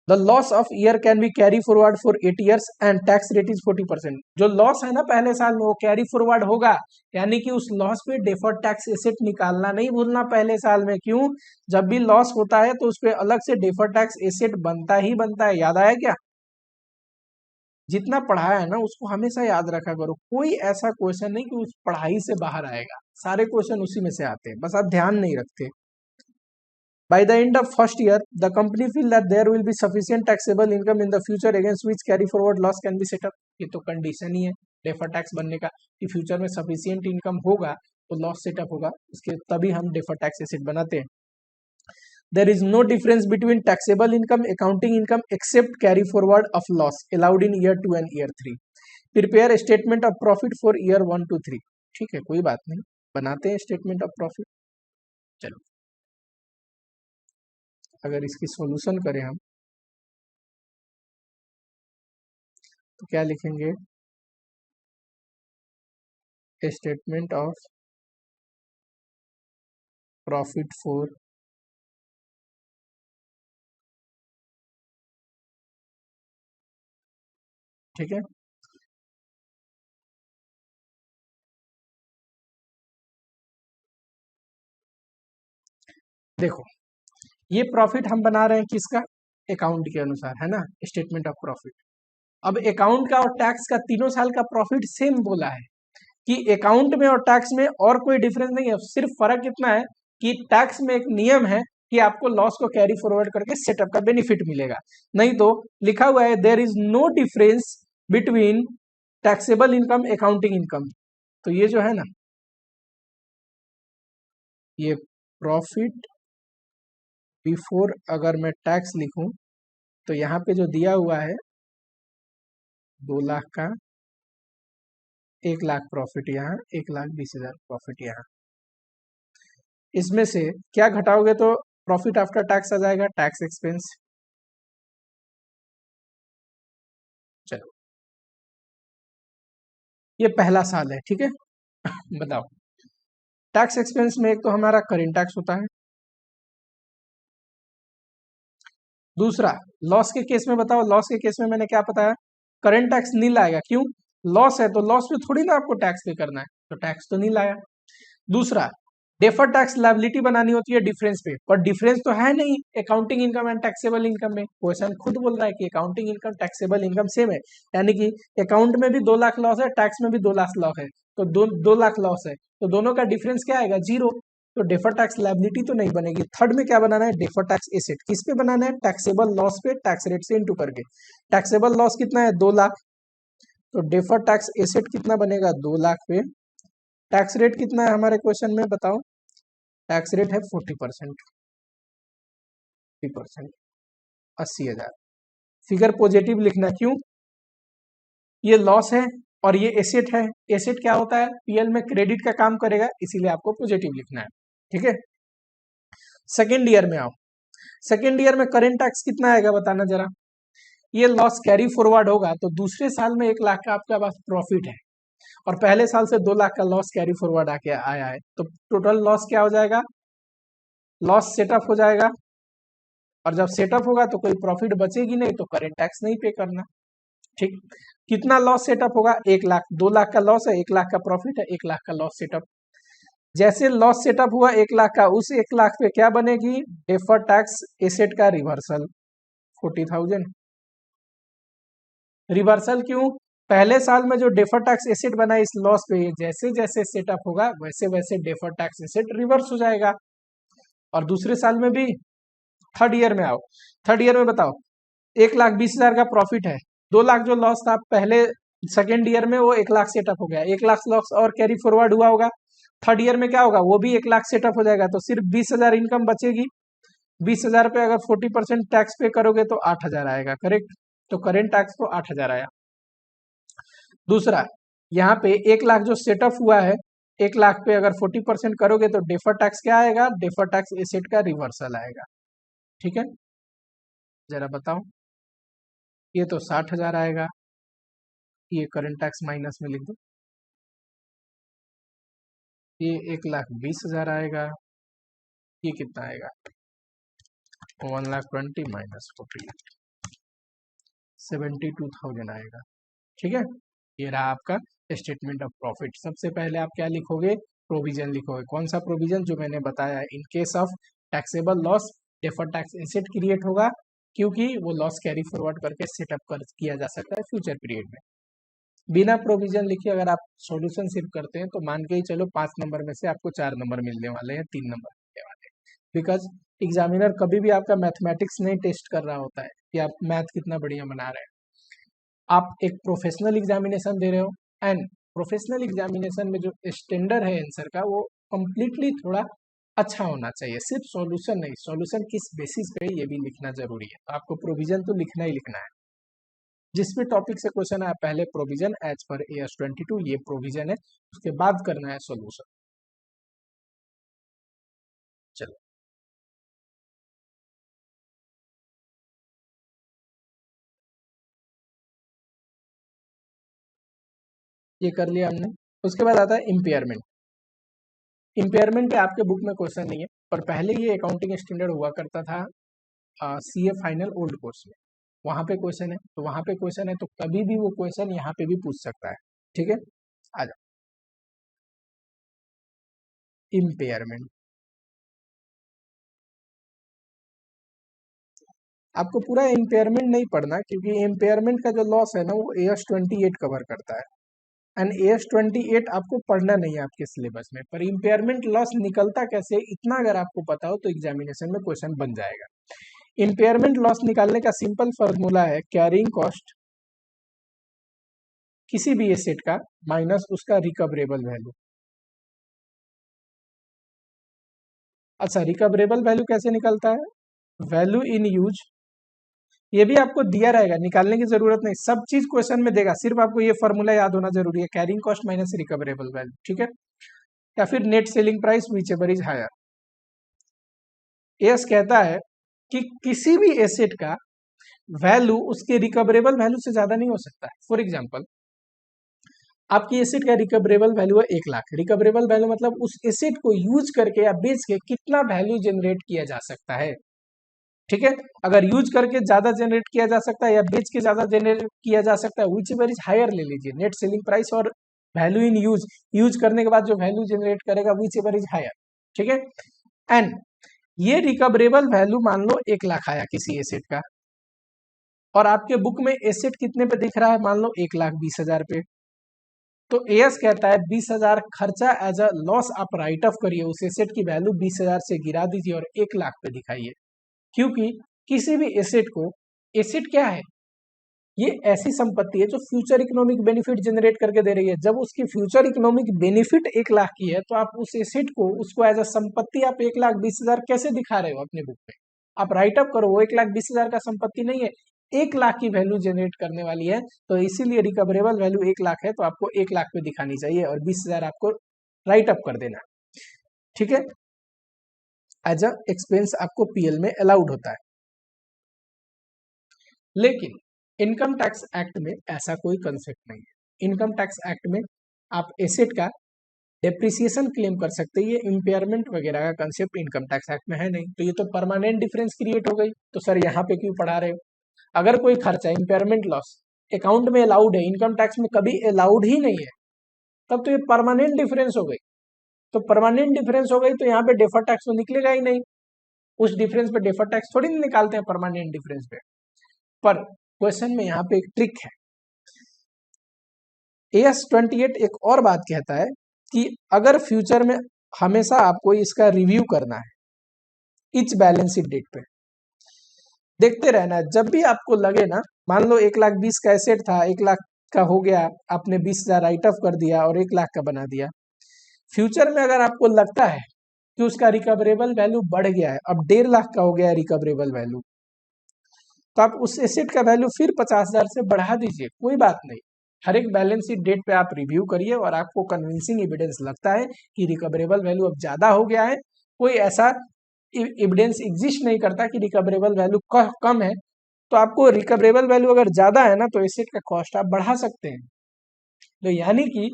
the loss of year can be carry forward for 8 years and tax rate is 40%। जो लॉस है ना पहले साल में वो कैरी फॉरवर्ड होगा, यानी कि उस लॉस पे डेफर्ड टैक्स एसेट निकालना नहीं भूलना पहले साल में। क्यों, जब भी लॉस होता है तो उस पर अलग से डेफर्ड टैक्स एसेट बनता ही बनता है, याद आया क्या। जितना पढ़ाया है ना उसको हमेशा याद रखा करो, कोई ऐसा क्वेश्चन नहीं कि उस पढ़ाई से बाहर आएगा, सारे क्वेश्चन उसी में से आते हैं, बस आप ध्यान नहीं रखते। By the end of first year, the company feel that there will be sufficient taxable income in the future against which carry forward loss can be set up। ये तो कंडीशन ही है डेफर टैक्स बनने का, कि future में sufficient income होगा तो loss setup होगा, उसके तभी हम डेफर टैक्स एसेट बनाते हैं। There is no difference between taxable income, accounting income except carry forward of loss allowed in year 2 and year 3। Prepare a statement of profit for year 1 to 3। ठीक है, कोई बात नहीं, बनाते हैं स्टेटमेंट ऑफ प्रॉफिट। चलो अगर इसकी सॉल्यूशन करें हम तो क्या लिखेंगे, स्टेटमेंट ऑफ प्रॉफिट फॉर ठीक है, देखो ये प्रॉफिट हम बना रहे हैं किसका, अकाउंट के अनुसार, है ना, स्टेटमेंट ऑफ प्रॉफिट। अब अकाउंट का और टैक्स का तीनों साल का प्रॉफिट सेम बोला है, कि अकाउंट में और टैक्स में और कोई डिफरेंस नहीं है, सिर्फ फर्क इतना है कि टैक्स में एक नियम है कि आपको लॉस को कैरी फॉरवर्ड करके सेटअप का बेनिफिट मिलेगा, नहीं तो लिखा हुआ है there is no difference between taxable income accounting income. तो ये जो है ना, ये प्रॉफिट बिफोर अगर मैं टैक्स लिखूं तो यहाँ पे जो दिया हुआ है 2 लाख का, 1 लाख प्रॉफिट यहाँ, 1,20,000 प्रॉफिट यहाँ, इसमें से क्या घटाओगे तो प्रॉफिट आफ्टर टैक्स आ जाएगा, टैक्स एक्सपेंस। चलो ये पहला साल है, ठीक है। बताओ टैक्स एक्सपेंस में एक तो हमारा करेंट टैक्स होता है, दूसरा लॉस के केस में बताओ, लॉस के केस में मैंने क्या बताया, करेंट टैक्स नील आएगा, क्यों, लॉस है तो लॉस पे थोड़ी ना आपको टैक्स पे करना है, तो टैक्स तो नील आया। दूसरा डेफर टैक्स लायबिलिटी बनानी होती है डिफरेंस पे, पर डिफरेंस तो है नहीं accounting income and taxable income में, क्वेश्चन खुद बोल रहा है कि accounting income taxable income same है, यानी कि अकाउंट में भी 2 लाख लॉस है, टैक्स में भी 2 लाख लॉस है, तो 2 लाख लॉस है, तो दोनों का डिफरेंस क्या आएगा, जीरो, तो डेफर टैक्स लायबिलिटी तो नहीं बनेगी। थर्ड में क्या बनाना है, डेफर टैक्स एसेट, किस पे बनाना है, टैक्सेबल लॉस पे टैक्स रेट से इंटू करके। टैक्सेबल लॉस कितना है, 2 लाख, तो डेफर टैक्स एसेट कितना बनेगा, 2 लाख पे, टैक्स रेट कितना है हमारे क्वेश्चन में बताओ, टैक्स रेट है 40%, 40%, 80,000। फिगर पॉजिटिव लिखना, क्यों, ये लॉस है और ये एसेट है, एसेट क्या होता है, पीएल में क्रेडिट का काम करेगा, इसीलिए आपको पॉजिटिव लिखना है, ठीक है। सेकेंड ईयर में आओ, सेकेंड ईयर में करेंट टैक्स कितना आएगा बताना जरा, ये लॉस कैरी फॉरवर्ड होगा तो दूसरे साल में 1 लाख का आपके पास प्रॉफिट है और पहले साल से 2 लाख का लॉस कैरी फॉरवर्ड आके आया है, तो टोटल लॉस क्या हो जाएगा, लॉस सेटअप हो जाएगा, और जब सेटअप होगा तो कोई प्रॉफिट बचेगी नहीं, तो करेंट टैक्स नहीं पे करना, ठीक। कितना लॉस सेटअप होगा, 1 लाख, 2 लाख का लॉस है, 1 लाख का प्रॉफिट है, 1 लाख का लॉस सेटअप। जैसे लॉस सेटअप हुआ 1 लाख का, उस 1 लाख पे क्या बनेगी, डेफर टैक्स एसेट का रिवर्सल 40,000। रिवर्सल क्यों, पहले साल में जो डेफर टैक्स एसेट बना इस लॉस पे, जैसे जैसे सेटअप होगा वैसे वैसे डेफर टैक्स एसेट रिवर्स हो जाएगा। और दूसरे साल में भी, थर्ड ईयर में आओ, थर्ड ईयर में बताओ 1,20,000 का प्रॉफिट है, 2 लाख जो लॉस था पहले सेकेंड ईयर में वो 1 लाख सेटअप हो गया, 1 लाख लॉस और कैरी फॉरवर्ड हुआ होगा। थर्ड ईयर में क्या होगा, वो भी 1 लाख सेटअप हो जाएगा, तो सिर्फ 20,000 इनकम बचेगी। 20,000 पे अगर 40% टैक्स पे करोगे तो 8,000 आएगा, करेक्ट। तो करेंट टैक्स तो 8,000 आया। दूसरा, यहाँ पे 1 लाख जो सेटअप हुआ है, 1 लाख पे अगर 40% करोगे तो डेफर टैक्स क्या आएगा, डेफर टैक्स एसेट का रिवर्सल आएगा। ठीक है, जरा बताओ, ये तो 60,000 आएगा, ये करंट टैक्स माइनस में लिख दो, ये 1,20,000 आएगा, ये कितना आएगा 1,20,000 माइनस 48, 72,000 आएगा। ठीक है, ये रहा आपका स्टेटमेंट ऑफ प्रॉफिट। सबसे पहले आप क्या लिखोगे, प्रोविजन लिखोगे। कौन सा प्रोविजन, जो मैंने बताया, in case of taxable loss defer tax asset create होगा, क्योंकि वो लॉस कैरी फॉरवर्ड करके सेटअप कर किया जा सकता है फ्यूचर पीरियड में। बिना प्रोविजन लिखे अगर आप सॉल्यूशन सिर्फ करते हैं तो मान के ही चलो 5 नंबर में से आपको 4 नंबर मिलने वाले हैं, 3 नंबर मिलने वाले हैं। बिकॉज एग्जामिनर कभी भी आपका मैथमेटिक्स नहीं टेस्ट कर रहा होता है कि आप मैथ कितना बढ़िया बना रहे हैं। आप एक प्रोफेशनल एग्जामिनेशन दे रहे हो, एंड प्रोफेशनल एग्जामिनेशन में जो स्टैंडर्ड है आंसर का वो कम्प्लीटली थोड़ा अच्छा होना चाहिए, सिर्फ सॉल्यूशन नहीं, सॉल्यूशन किस बेसिस पे ये भी लिखना जरूरी है। तो आपको प्रोविजन तो लिखना ही लिखना है। जिस भी टॉपिक से क्वेश्चन आया पहले प्रोविजन एज पर AS22 ये प्रोविजन है, उसके बाद करना है सॉल्यूशन। चलो, ये कर लिया हमने। उसके बाद आता है इम्पेयरमेंट। इम्पेयरमेंट पे आपके बुक में क्वेश्चन नहीं है, पर पहले ये अकाउंटिंग स्टैंडर्ड हुआ करता था CA फाइनल ओल्ड कोर्स में, वहां पे क्वेश्चन है, तो वहां पे क्वेश्चन है तो कभी भी वो क्वेश्चन यहाँ पे भी पूछ सकता है। ठीक है, आ जाओ, इम्पेयरमेंट। आपको पूरा इम्पेयरमेंट नहीं पढ़ना, क्योंकि इम्पेयरमेंट का जो लॉस है ना वो AS28 कवर करता है, एंड AS28 आपको पढ़ना नहीं है आपके सिलेबस में। पर इम्पेयरमेंट लॉस निकलता कैसे, इतना अगर आपको पता हो तो एग्जामिनेशन में क्वेश्चन बन जाएगा। इम्पेयरमेंट लॉस निकालने का सिंपल फॉर्मूला है कैरिंग कॉस्ट किसी भी एसेट का माइनस उसका रिकवरेबल वैल्यू। अच्छा, रिकवरेबल वैल्यू कैसे निकलता है, वैल्यू इन यूज, ये भी आपको दिया रहेगा, निकालने की जरूरत नहीं, सब चीज क्वेश्चन में देगा, सिर्फ आपको ये फॉर्मूला याद होना जरूरी है, carrying cost minus recoverable value. ठीक है, या फिर net selling price whichever is higher. AS कहता है कि किसी भी एसेट का वैल्यू उसके रिकवरेबल वैल्यू से ज्यादा नहीं हो सकता है। फॉर एग्जाम्पल, आपकी एसेट का रिकवरेबल वैल्यू है 1 लाख, रिकवरेबल वैल्यू मतलब उस एसेट को यूज करके या बेच के कितना वैल्यू जनरेट किया जा सकता है। ठीक है, अगर यूज करके ज्यादा जनरेट किया जा सकता है या बेच के ज्यादा जनरेट किया जा सकता है, विच एवर इज हायर ले लीजिए, नेट सेलिंग प्राइस और वैल्यू इन यूज, यूज करने के बाद जो वैल्यू जनरेट करेगा विच एवर इज हायर। ठीक है, एंड ये रिकवरेबल वैल्यू मान लो 1 लाख आया किसी एसेट का, और आपके बुक में एसेट कितने पे दिख रहा है, मान लो 1,20,000 पे। तो एएस कहता है 20,000 खर्चा एज अ लॉस आप राइट ऑफ करिए, उस एसेट की वैल्यू 20,000 से गिरा दीजिए और 1 लाख पे दिखाइए। क्योंकि किसी भी एसेट को, एसेट क्या है, ये ऐसी संपत्ति है जो फ्यूचर इकोनॉमिक बेनिफिट जनरेट करके दे रही है। जब उसकी फ्यूचर इकोनॉमिक बेनिफिट 1 लाख की है तो आप उस एसेट को, उसको एज अ संपत्ति आप 1,20,000 कैसे दिखा रहे हो अपने बुक में, आप राइट अप करो, वो 1,20,000 का संपत्ति नहीं है, 1 लाख की वैल्यू जनरेट करने वाली है। तो इसीलिए रिकवरेबल वैल्यू 1 लाख है, तो आपको 1 लाख पे दिखानी चाहिए और 20,000 आपको राइट अप कर देना। ठीक है, एज अ एक्सपेंस आपको PL में अलाउड होता है। लेकिन इनकम टैक्स एक्ट में ऐसा कोई कंसेप्ट नहीं है। इनकम टैक्स एक्ट में आप एसेट का डेप्रिसिएशन क्लेम कर सकते हैं, ये इम्पेयरमेंट वगैरह का कंसेप्ट इनकम टैक्स एक्ट में है नहीं। तो ये तो परमानेंट डिफरेंस क्रिएट हो गई। तो सर यहाँ पे क्यों पढ़ा रहे हो, अगर कोई खर्चा इम्पेयरमेंट लॉस अकाउंट में अलाउड है, इनकम टैक्स में कभी अलाउड ही नहीं है, तब तो ये परमानेंट डिफरेंस हो गई। तो परमानेंट डिफरेंस हो गई तो यहाँ पे डेफर टैक्स तो निकलेगा ही नहीं, उस डिफरेंस पे डेफर टैक्स थोड़ी नहीं निकालते हैं परमानेंट डिफरेंस पे। पर क्वेश्चन में यहाँ पे एक ट्रिक है, AS28 एक और बात कहता है कि अगर फ्यूचर में हमेशा आपको इसका रिव्यू करना है इच बैलेंस शीट डेट पे, देखते रहना है। जब भी आपको लगे ना, मान लो 1,20,000 का एसेट था, 1,00,000 का हो गया, आपने 20,000 राइट ऑफ कर दिया और 1,00,000 का बना दिया। फ्यूचर में अगर आपको लगता है कि उसका रिकवरेबल वैल्यू बढ़ गया है, अब 1,50,000 का हो गया है रिकवरेबल वैल्यू, तो आप उस एसेट का वैल्यू फिर 50,000 से बढ़ा दीजिए, कोई बात नहीं। हर एक बैलेंस शीट डेट पे आप रिव्यू करिए और आपको कन्विंसिंग एविडेंस लगता है कि रिकवरेबल वैल्यू अब ज्यादा हो गया है, कोई ऐसा एविडेंस एग्जिस्ट नहीं करता कि रिकवरेबल वैल्यू कम है, तो आपको रिकवरेबल वैल्यू अगर ज्यादा है ना तो एसेट का कॉस्ट आप बढ़ा सकते हैं। तो यानी कि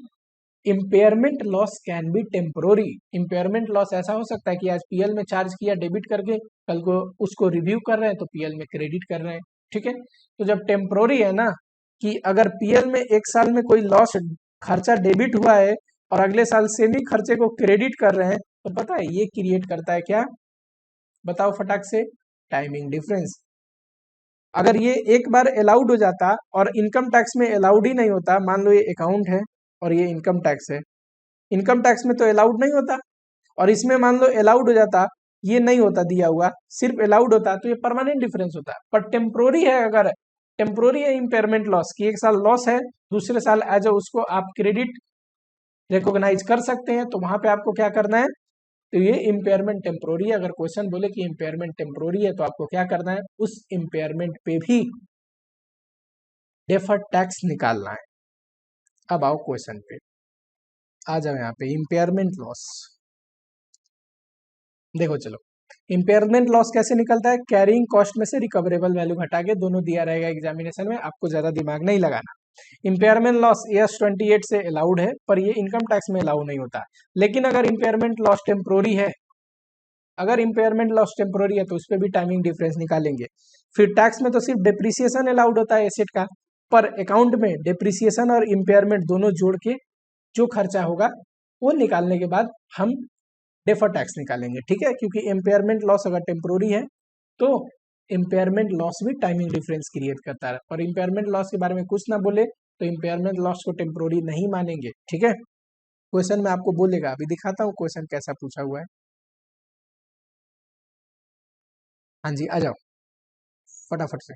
impairment loss can B temporary. Impairment loss ऐसा हो सकता है कि आज पीएल में चार्ज किया डेबिट करके, कल को उसको रिव्यू कर रहे हैं तो पीएल में क्रेडिट कर रहे हैं, ठीक है। तो जब टेम्पोररी है ना, कि अगर पीएल में एक साल में कोई लॉस खर्चा डेबिट हुआ है और अगले साल सेम ही खर्चे को क्रेडिट कर रहे हैं, तो पता है ये क्रिएट करता है क्या, बताओ फटाक से, टाइमिंग डिफरेंस। अगर ये एक बार अलाउड हो जाता और इनकम टैक्स में अलाउड ही नहीं होता, मान लो ये अकाउंट है और ये इनकम टैक्स है, इनकम टैक्स में तो अलाउड नहीं होता, और इसमें मान लो अलाउड हो जाता, ये नहीं होता दिया हुआ, सिर्फ अलाउड होता, तो ये परमानेंट डिफरेंस होता। पर टेम्पोररी है, अगर टेम्पोररी है इम्पेयरमेंट लॉस की, एक साल लॉस है, दूसरे साल एज उसको आप क्रेडिट रिकॉग्नाइज कर सकते हैं, तो वहां पे आपको क्या करना है, तो ये इम्पेयरमेंट टेम्पोररी है। अगर क्वेश्चन बोले कि इम्पेयरमेंट टेम्पोररी है तो आपको क्या करना है, उस इम्पेयरमेंट पे भी डेफर्ड टैक्स निकालना है। अब आओ क्वेश्चन पे, आ जाओ यहाँ पे इम्पेयरमेंट लॉस। देखो चलो, इम्पेयरमेंट लॉस कैसे निकलता है, कैरिंग कॉस्ट में से रिकवरेबल वैल्यू घटा के, दोनों दिया रहेगा एग्जामिनेशन में, आपको ज्यादा दिमाग नहीं लगाना। इम्पेयरमेंट लॉस AS28 से अलाउड है, पर ये इनकम टैक्स में अलाउ नहीं होता। लेकिन अगर इम्पेयरमेंट लॉस टेम्पोररी है, अगर इम्पेयरमेंट लॉस टेम्पोररी है तो उस पर भी टाइमिंग डिफरेंस निकालेंगे। फिर टैक्स में तो सिर्फ डिप्रिसिएशन अलाउड होता है एसेट का, पर अकाउंट में डिप्रिसिएशन और इम्पेयरमेंट दोनों जोड़ के जो खर्चा होगा वो निकालने के बाद हम डेफर टैक्स निकालेंगे, ठीक है। क्योंकि इम्पेयरमेंट लॉस अगर टेम्पोररी है तो इम्पेयरमेंट लॉस भी टाइमिंग डिफरेंस क्रिएट करता है, और इम्पेयरमेंट लॉस के बारे में कुछ ना बोले तो इम्पेयरमेंट लॉस को टेम्पोररी नहीं मानेंगे, ठीक है। क्वेश्चन में आपको बोलेगा, अभी दिखाता हूँ क्वेश्चन कैसा पूछा हुआ है। हाँ जी, आ जाओ फटाफट से।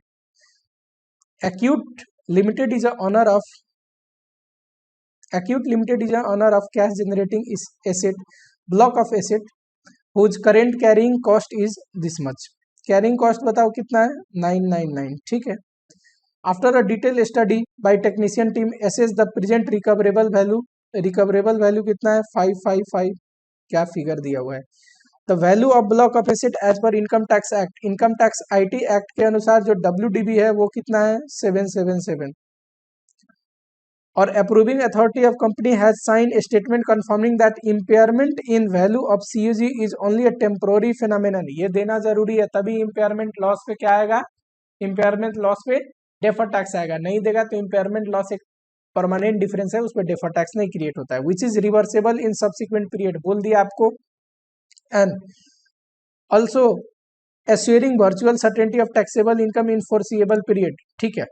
Acute limited is owner of, acute limited is owner of cash generating asset, block of asset whose current carrying cost is this much. Carrying cost बताओ कितना है, 999, ठीक है। After a detail study by technician team assess the present recoverable value, recoverable value कितना है 555, क्या figure दिया हुआ है। The value of block of asset as per income tax act, income tax IT act के अनुसार जो WDB है वो कितना है 777, और approving authority of company has sign statement confirming that impairment in value of CUG is only a temporary phenomenon. ये देना जरूरी है, तभी इम्पेयरमेंट लॉस पे क्या आएगा, इम्पेयरमेंट लॉस पे डेफर टैक्स आएगा। नहीं देगा तो इम्पेयरमेंट लॉस एक परमानेंट डिफरेंस है, उस पर डेफर टैक्स नहीं क्रिएट होता है। Which is reversible in subsequent period, बोल दिया आपको। And also assuring virtual certainty of taxable income in foreseeable period, ठीक है।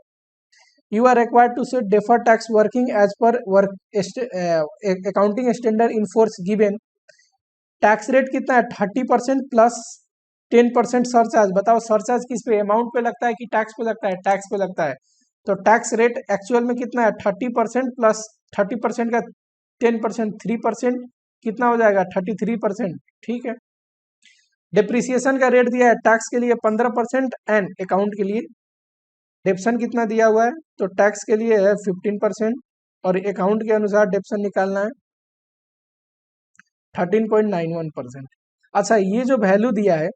You are required to set deferred tax working as per work accounting standard in force given। Tax rate कितना है 30% plus 10% surcharge. बताओ surcharge किस पे, amount पे लगता है कि टैक्स पे लगता है, टैक्स पे लगता है। तो टैक्स रेट एक्चुअल में कितना है 30% प्लस 30% का 10%, 3% कितना हो जाएगा 33%, ठीक है। डिप्रिसिएशन का रेट दिया है टैक्स के लिए 15% एंड अकाउंट के लिए, डेप्शन कितना दिया हुआ है, तो टैक्स के लिए है 15% और अकाउंट के अनुसार डेप्शन निकालना है 13.91%। अच्छा, ये जो वैल्यू दिया है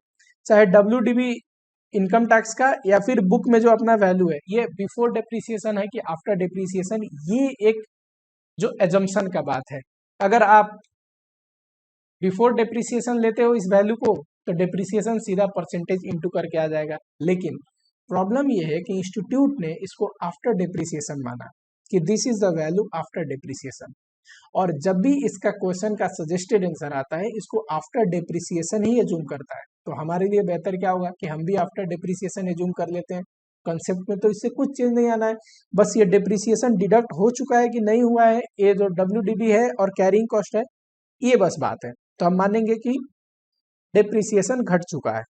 चाहे WDB इनकम टैक्स का या फिर बुक में जो अपना वैल्यू है, ये बिफोर डिप्रिसिएशन है कि आफ्टर डिप्रिसिएशन, ये एक जो एजम्पशन का बात है। अगर आप बिफोर डिप्रिसिएशन लेते हो इस वैल्यू को तो डिप्रिसिएशन सीधा परसेंटेज इंटू करके आ जाएगा। लेकिन प्रॉब्लम ये है कि इंस्टीट्यूट ने इसको आफ्टर डिप्रिसिएशन माना कि this is the value after depreciation, और जब भी इसका क्वेश्चन का सजेस्टेड आंसर आता है इसको आफ्टर डिप्रिसिएशन ही एज्यूम करता है। तो हमारे लिए बेहतर क्या होगा कि हम भी आफ्टर डिप्रिसिएशन एज्यूम कर लेते हैं। कंसेप्ट में तो इससे कुछ चेंज नहीं आना है, बस ये डिप्रिसिएशन डिडक्ट हो चुका है कि नहीं हुआ है, ये जो डब्ल्यू है और कैरिंग कॉस्ट है, ये बस बात है। तो हम मानेंगे कि डिप्रिसिएशन घट चुका है।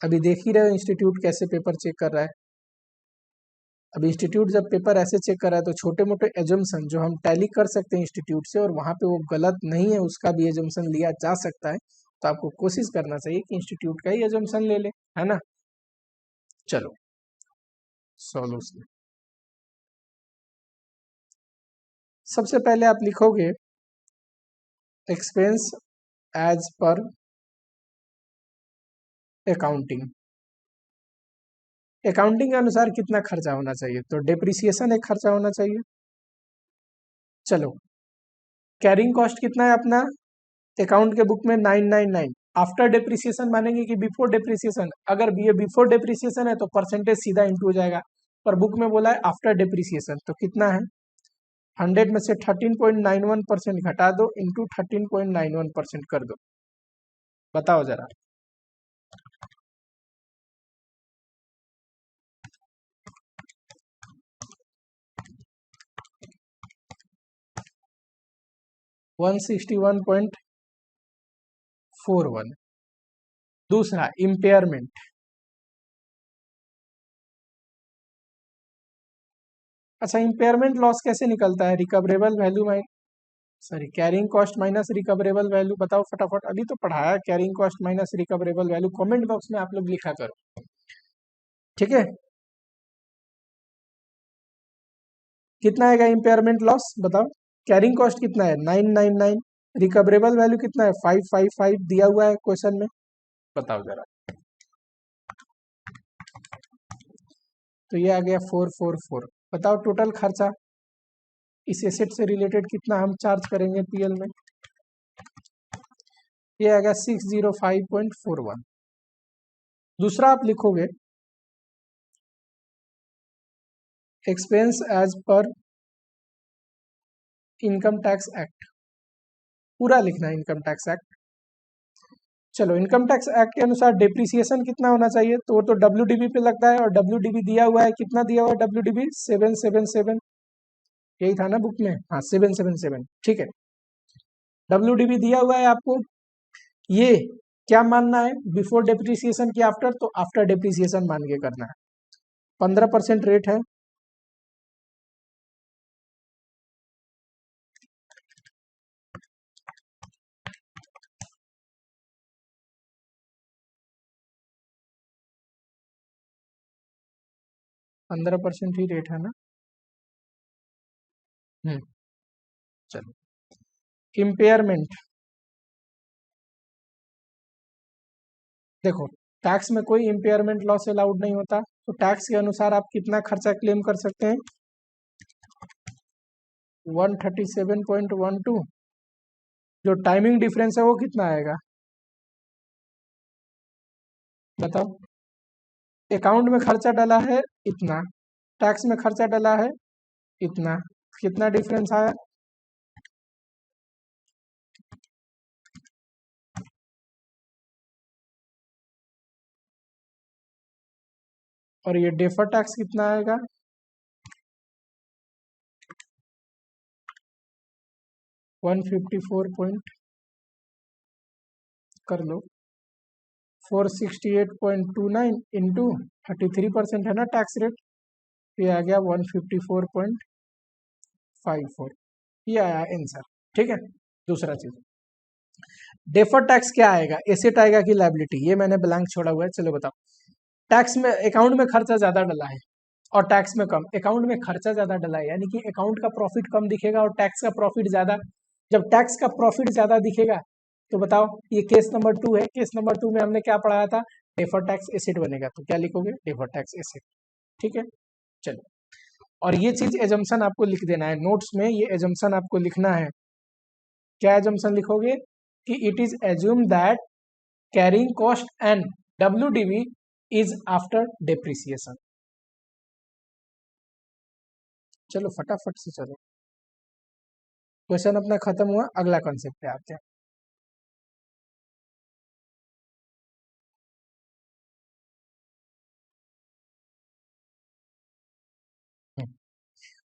अभी देख ही रहे हो इंस्टीट्यूट कैसे पेपर चेक कर रहा है। अब इंस्टीट्यूट जब पेपर ऐसे चेक कर रहा है तो छोटे मोटे एजम्पशन जो हम टैली कर सकते हैं इंस्टीट्यूट से और वहां पे वो गलत नहीं है, उसका भी एजम्पशन लिया जा सकता है। तो आपको कोशिश करना चाहिए कि इंस्टीट्यूट का ही एजम्पशन ले ले, है ना। चलो सॉल्यूशन, सबसे पहले आप लिखोगे expense as per accounting. Accounting के अनुसार कितना खर्चा होना चाहिए, तो डिप्रिसिएशन एक खर्चा होना चाहिए। चलो कैरिंग कॉस्ट कितना है अपना अकाउंट के बुक में 999। आफ्टर डिप्रिसिएशन मानेंगे कि बिफोर डिप्रिसिएशन, अगर ये बिफोर डिप्रिसिएशन है तो परसेंटेज सीधा इंटू हो जाएगा, पर बुक में बोला है आफ्टर डिप्रिसिएशन, तो कितना है 100 में से 13.91% घटा दो इंटू 13.91% कर दो, बताओ जरा। $161.41। दूसरा इम्पेयरमेंट, अच्छा इम्पेयरमेंट लॉस कैसे निकलता है, recoverable value minus, sorry carrying cost minus recoverable value, बताओ फटाफट, अभी तो पढ़ाया carrying cost minus recoverable value, comment box में आप लोग लिखा करो, ठीक है। कितना आएगा इम्पेयरमेंट लॉस बताओ, कैरिंग कॉस्ट कितना है 999, रिकवरेबल वैल्यू कितना है 555 दिया हुआ है क्वेश्चन में, बताओ जरा। तो ये आ गया 444, बताओ टोटल खर्चा इस एसेट से रिलेटेड कितना हम चार्ज करेंगे पीएल में, ये आ गया 605.41। दूसरा आप लिखोगे expense as per income tax act, पूरा लिखना है इनकम टैक्स एक्ट। चलो इनकम टैक्स एक्ट के अनुसार डिप्रिसिएशन कितना होना चाहिए, तो वो तो डब्ल्यूडीबी पे लगता है और डब्ल्यूडीबी दिया हुआ है, कितना दिया हुआ है डब्ल्यूडीबी 777, यही था ना बुक में, हाँ 777, ठीक है। डब्ल्यूडीबी दिया हुआ है आपको, ये क्या मानना है बिफोर डिप्रिसिएशन की आफ्टर, तो आफ्टर डिप्रिसिएशन मान के करना है। 15% रेट है, पंद्रह परसेंट ही रेट है ना। चलो इम्पेयरमेंट, देखो टैक्स में कोई इम्पेयरमेंट लॉस अलाउड नहीं होता, तो टैक्स के अनुसार आप कितना खर्चा क्लेम कर सकते हैं 137.12, जो टाइमिंग डिफरेंस है वो कितना आएगा बताओ। अकाउंट में खर्चा डाला है इतना, टैक्स में खर्चा डाला है इतना, कितना डिफरेंस आया, और ये डेफर टैक्स कितना आएगा 154 पॉइंट कर लो 468.29 इंटू 33% है ना टैक्स रेट, ये आ गया 154.54, ये आया आंसर, ठीक है। दूसरा चीज डेफर टैक्स क्या आएगा, एसेट आएगा कि लायबिलिटी, ये मैंने ब्लैंक छोड़ा हुआ है, चलो बताओ। टैक्स में अकाउंट में खर्चा ज्यादा डला है और टैक्स में कम, अकाउंट में खर्चा ज्यादा डला है यानी कि अकाउंट का प्रॉफिट कम दिखेगा और टैक्स का प्रॉफिट ज्यादा, जब टैक्स का प्रॉफिट ज्यादा दिखेगा तो बताओ ये केस नंबर 2 है, केस नंबर 2 में हमने क्या पढ़ाया था, डेफर टैक्स एसेट बनेगा, तो क्या लिखोगे डेफर टैक्स एसेट, ठीक है। चलो और ये चीज एजम्पशन आपको लिख देना है नोट्स में, ये एजम्पशन आपको लिखना है, क्या एजम्पशन लिखोगे कि it is assume that carrying cost and WDV is after depreciation. चलो फटाफट से चलो, क्वेश्चन अपना खत्म हुआ, अगला कॉन्सेप्ट पे आते हैं।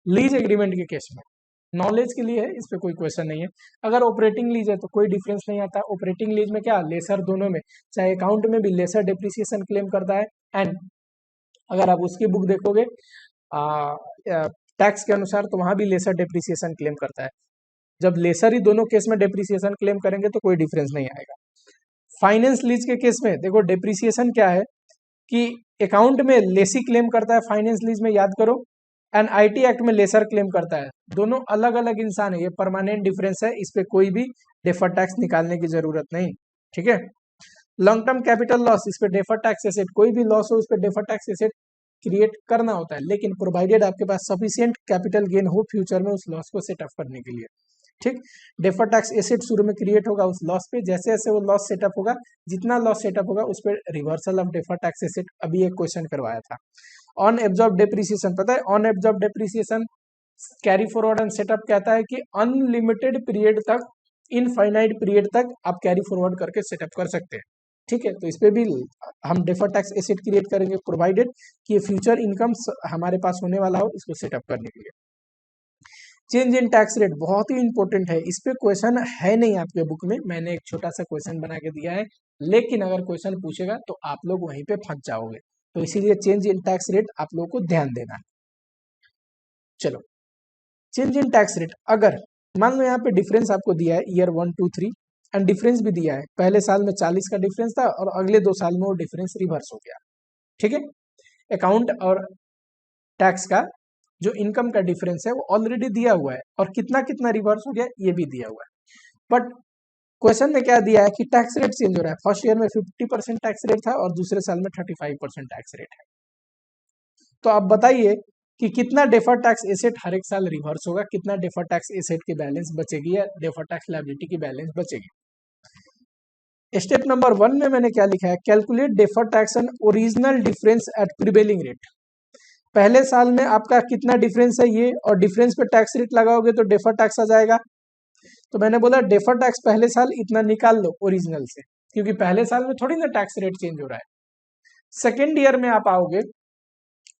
लीज एग्रीमेंट के केस में नॉलेज के लिए है, इस पे कोई क्वेश्चन नहीं है। अगर ऑपरेटिंग लीज है तो कोई डिफरेंस नहीं आता। ऑपरेटिंग लीज में क्या लेसर दोनों में, चाहे अकाउंट में भी लेसर डेप्रिसिएशन क्लेम करता है, एंड अगर आप उसकी बुक देखोगे टैक्स के अनुसार तो वहां भी लेसर डेप्रिसिएशन क्लेम करता है। जब लेसर ही दोनों केस में डेप्रिसिएशन क्लेम करेंगे तो कोई डिफरेंस नहीं आएगा। फाइनेंस लीज के केस में देखो डेप्रिसिएशन क्या है कि अकाउंट में लेसी क्लेम करता है, फाइनेंस लीज में याद करो, एंड आईटी एक्ट में लेसर क्लेम करता है। दोनों अलग अलग इंसान है, ये परमानेंट डिफरेंस है, इस पे कोई भी डेफर टैक्स निकालने की जरूरत नहीं। ठीक है। लॉन्ग टर्म कैपिटल लॉस, इस पे डेफर टैक्स एसेट, कोई भी लॉस हो उस पे डेफर टैक्स एसेट क्रिएट करना होता है, लेकिन प्रोवाइडेड आपके पास सफिशिएंट कैपिटल गेन हो फ्यूचर में उस लॉस को सेटअप करने के लिए। ठीक। डेफर टैक्स एसेट शुरू में क्रिएट होगा उस लॉस पे, जैसे जैसे वो लॉस सेटअप होगा, जितना लॉस सेटअप होगा उस पर reversal of defer tax asset, अभी एक क्वेश्चन करवाया था। ऑन एब्जॉर्ब डेप्रिसिएशन, पता है on absorb depreciation carry forward and setup कहता है कि अनलिमिटेड पीरियड तक, इनफाइनाइट पीरियड तक आप कैरी फॉरवर्ड करके सेटअप कर सकते हैं। ठीक है, तो इस पे भी हम डेफर टैक्स एसेट क्रिएट करेंगे प्रोवाइडेड कि फ्यूचर इनकम हमारे पास होने वाला हो इसको सेटअप करने के लिए। चेंज इन टैक्स रेट बहुत ही इंपॉर्टेंट है, इस पे क्वेश्चन है नहीं आपके बुक में, मैंने एक छोटा सा क्वेश्चन बना के दिया है, लेकिन अगर क्वेश्चन पूछेगा तो आप लोग वहीं पे फंस जाओगे, तो इसीलिए चेंज इन टैक्स रेट आप लोगों को ध्यान देना है। चलो, चेंज इन टैक्स रेट, अगर मान लो यहाँ पे डिफरेंस आपको दिया है ईयर 1 2 3 एंड डिफरेंस भी दिया है, पहले साल में 40 का डिफरेंस था और अगले 2 साल में वो डिफरेंस रिवर्स हो गया। ठीक है, अकाउंट और टैक्स का जो इनकम का डिफरेंस है वो ऑलरेडी दिया हुआ है, और कितना कितना रिवर्स हो गया ये भी दिया हुआ है। बट क्वेश्चन में क्या दिया है कि टैक्स रेट चेंज हो रहा है, फर्स्ट ईयर में 50% टैक्स रेट था और दूसरे साल में 35% टैक्स रेट है। तो आप बताइए कि कितना डेफर टैक्स एसेट हर एक साल रिवर्स होगा, कितना डेफर टैक्स एसेट की बैलेंस बचेगी या डेफर टैक्स लायबिलिटी की बैलेंस बचेगी। स्टेप नंबर 1 में मैंने क्या लिखा है, calculate defer tax and original difference at prevailing rate. पहले साल में आपका कितना डिफरेंस है ये, और डिफरेंस पे टैक्स रेट लगाओगे तो डेफर टैक्स आ जाएगा। तो मैंने बोला डेफर टैक्स पहले साल इतना निकाल लो ओरिजिनल से, क्योंकि पहले साल में थोड़ी ना टैक्स रेट चेंज हो रहा है। सेकेंड ईयर में आप आओगे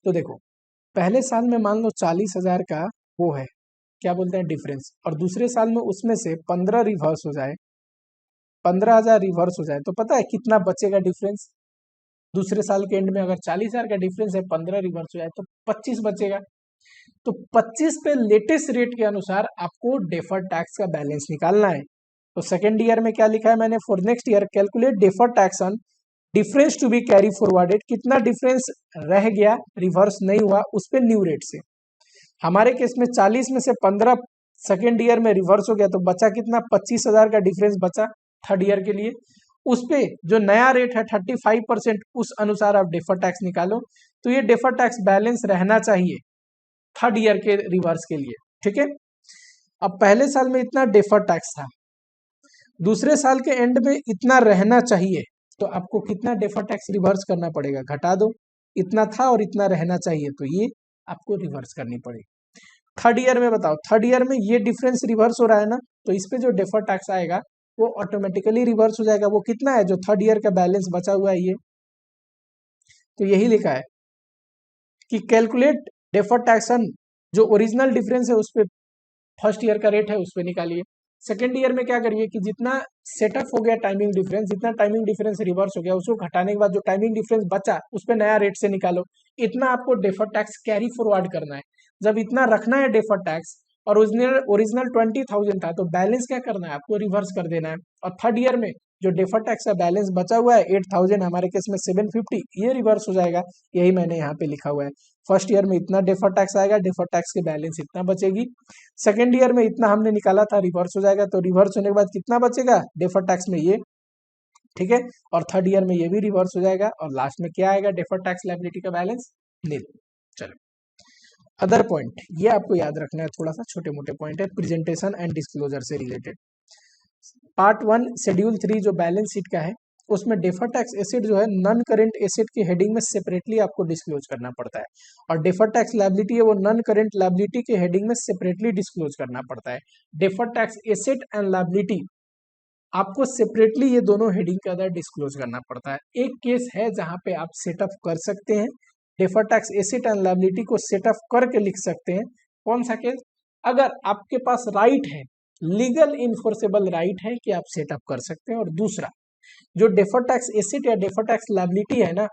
तो देखो पहले साल में मान लो 40,000 का वो है, क्या बोलते हैं डिफरेंस, और दूसरे साल में उसमें से 15 रिवर्स हो जाए, 15,000 रिवर्स हो जाए, तो पता है कितना बचेगा डिफरेंस। दूसरे साल के एंड में अगर 40,000 का डिफरेंस है, 15 रिवर्स हो जाए तो 25 बचेगा। तो 25 पे लेटेस्ट रेट के अनुसार आपको डेफर्ड टैक्स का बैलेंस निकालना है। तो सेकेंड ईयर में क्या लिखा है मैंने, for next year calculate deferred tax on difference to be carry forwarded, कितना डिफरेंस रह गया रिवर्स नहीं हुआ उस पे न्यू रेट से। हमारे केस में 40 में से 15 सेकेंड ईयर में रिवर्स हो गया, तो बचा कितना, 25,000 का डिफरेंस बचा थर्ड ईयर के लिए। उस पे जो नया रेट है 35%, उस अनुसार आप डेफर टैक्स निकालो, तो ये डेफर टैक्स बैलेंस रहना चाहिए थर्ड ईयर के रिवर्स के लिए। ठीक है, अब पहले साल में इतना डेफर टैक्स था, दूसरे साल के एंड में इतना रहना चाहिए, तो आपको कितना डेफर टैक्स रिवर्स करना पड़ेगा, घटा दो, इतना था और इतना रहना चाहिए, तो ये आपको रिवर्स करनी पड़ेगी। थर्ड ईयर में बताओ, थर्ड ईयर में ये डिफरेंस रिवर्स हो रहा है ना, तो इस पे जो डेफर टैक्स आएगा वो ऑटोमेटिकली रिवर्स हो जाएगा। वो कितना है जो थर्ड ईयर का बैलेंस बचा हुआ है ये, तो यही लिखा है कि कैलकुलेट डेफर टैक्स ऑन, जो ओरिजिनल डिफरेंस है उस पे फर्स्ट ईयर का रेट है उस पे निकालिए। सेकेंड ईयर में क्या करिए कि जितना सेटअप हो गया टाइमिंग डिफरेंस, जितना टाइमिंग डिफरेंस रिवर्स हो गया उसको घटाने के बाद जो टाइमिंग डिफरेंस बचा उस पे नया रेट से निकालो। इतना आपको डेफर टैक्स कैरी फॉरवर्ड करना है। जब इतना रखना है डेफर टैक्स, और ओरिजिनल 20,000 था, तो बैलेंस क्या करना है आपको, रिवर्स कर देना है। और थर्ड ईयर में जो डेफर टैक्स का बैलेंस बचा हुआ है 8,000, हमारे केस में 750, ये रिवर्स हो जाएगा। यही मैंने यहाँ पे लिखा हुआ है, फर्स्ट ईयर में इतना डेफर टैक्स आएगा, डेफर टैक्स के बैलेंस इतना बचेगी। सेकेंड ईयर में इतना हमने निकाला था रिवर्स हो जाएगा, तो रिवर्स होने के बाद कितना बचेगा डेफर टैक्स में ये। ठीक है, और थर्ड ईयर में ये भी रिवर्स हो जाएगा, और लास्ट में क्या आएगा, डेफर टैक्स लायबिलिटी का बैलेंस नील। चलो, अदर पॉइंट ये आपको याद रखना है, थोड़ा सा छोटे मोटे पॉइंट है, प्रेजेंटेशन एंड डिस्क्लोजर से रिलेटेड। पार्ट 1 शेड्यूल 3 जो बैलेंस शीट का है, उसमें डेफर टैक्स एसेट जो है नॉन करेंट एसेट की हेडिंग में सेपरेटली आपको डिस्क्लोज करना पड़ता है, और डेफर टैक्स लायबिलिटी है वो नॉन करेंट लायबिलिटी के हेडिंग में सेपरेटली डिस्क्लोज करना पड़ता है। Defer tax asset and liability आपको सेपरेटली ये दोनों हेडिंग के अंदर डिस्क्लोज करना पड़ता है। एक केस है जहां पे आप सेटअप कर सकते हैं, defer tax asset and liability को सेटअप करके लिख सकते हैं, कौन सा केस? अगर आपके पास राइट है, लीगल इन्फोर्सेबल राइट है कि आप सेटअप कर सकते हैं, और दूसरा जो डेफर्ड टैक्स एसेट या डेफर्ड टैक्स लायबिलिटी है ना,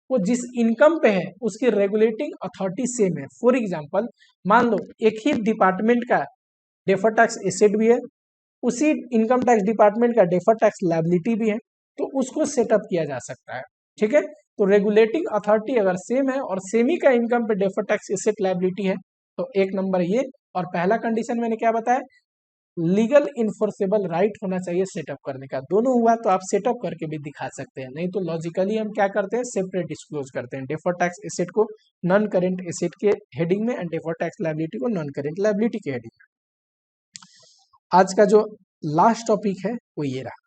वो जिस इनकम पे है उसकी रेगुलेटिंग अथॉरिटी सेम है। फॉर एग्जांपल मान लो एक ही डिपार्टमेंट का डेफर्ड टैक्स एसेट भी है, उसी इनकम टैक्स डिपार्टमेंट का डेफर्ड टैक्स लायबिलिटी भी है, तो उसको सेटअप किया जा सकता है। ठीक है, तो रेगुलेटिंग अथॉरिटी अगर सेम है और सेम ही का इनकम पे डेफर्ड टैक्स एसेट लायबिलिटी है तो एक नंबर ये। और पहला कंडीशन मैंने क्या बताया, लीगल इन्फोर्सेबल राइट होना चाहिए सेटअप करने का। दोनों हुआ तो आप सेटअप करके भी दिखा सकते हैं, नहीं तो लॉजिकली हम क्या करते हैं, सेपरेट डिस्क्लोज करते हैं, डेफर्ड टैक्स एसेट को नॉन करेंट एसेट के हेडिंग में एंड डेफर्ड टैक्स लायबिलिटी को नॉन करेंट लायबिलिटी के हेडिंग में। आज का जो लास्ट टॉपिक है वो ये रहा,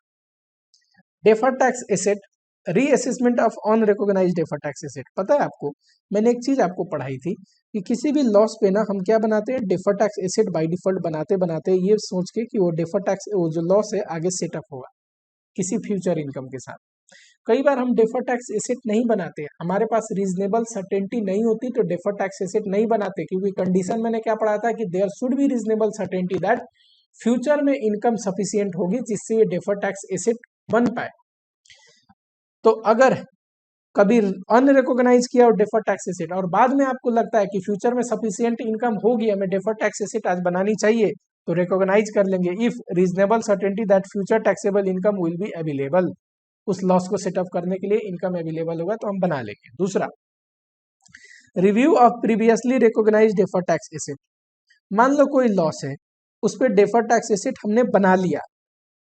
deferred tax asset reassessment of unrecognised deferred tax asset. पता है आपको, मैंने एक चीज आपको पढ़ाई थी कि किसी भी लॉस पे ना हम क्या बनाते हैं, deferred tax asset by default बनाते बनाते ये सोच के कि वो डेफर्ड टैक्स वो जो लॉस है आगे सेटअप होगा किसी फ्यूचर इनकम के साथ। कई बार हम डेफर्ड टैक्स एसेट नहीं बनाते, हमारे पास रीजनेबल सर्टेनिटी नहीं होती तो डेफर्ड टैक्स एसेट नहीं बनाते, क्योंकि कंडीशन मैंने क्या पढ़ा था कि there should be reasonable certainty that future में इनकम सफिशियंट होगी जिससे ये डेफर्ड टैक्स एसेट बन पाए। तो अगर कभी अनरिकॉग्नाइज किया और डेफर्ड टैक्स एसेट और बाद में आपको लगता है कि फ्यूचर में सफिशियंट इनकम होगी, हमें डेफर्ड टैक्स एसेट आज बनानी चाहिए, तो रिकॉग्नाइज कर लेंगे if reasonable certainty that future taxable income will be available. उस लॉस को सेटअप करने के लिए इनकम अवेलेबल होगा तो हम बना लेंगे। दूसरा, review of previously recognise deferred tax asset. मान लो कोई लॉस है, उस पर डेफर्ड टैक्स एसेट हमने बना लिया,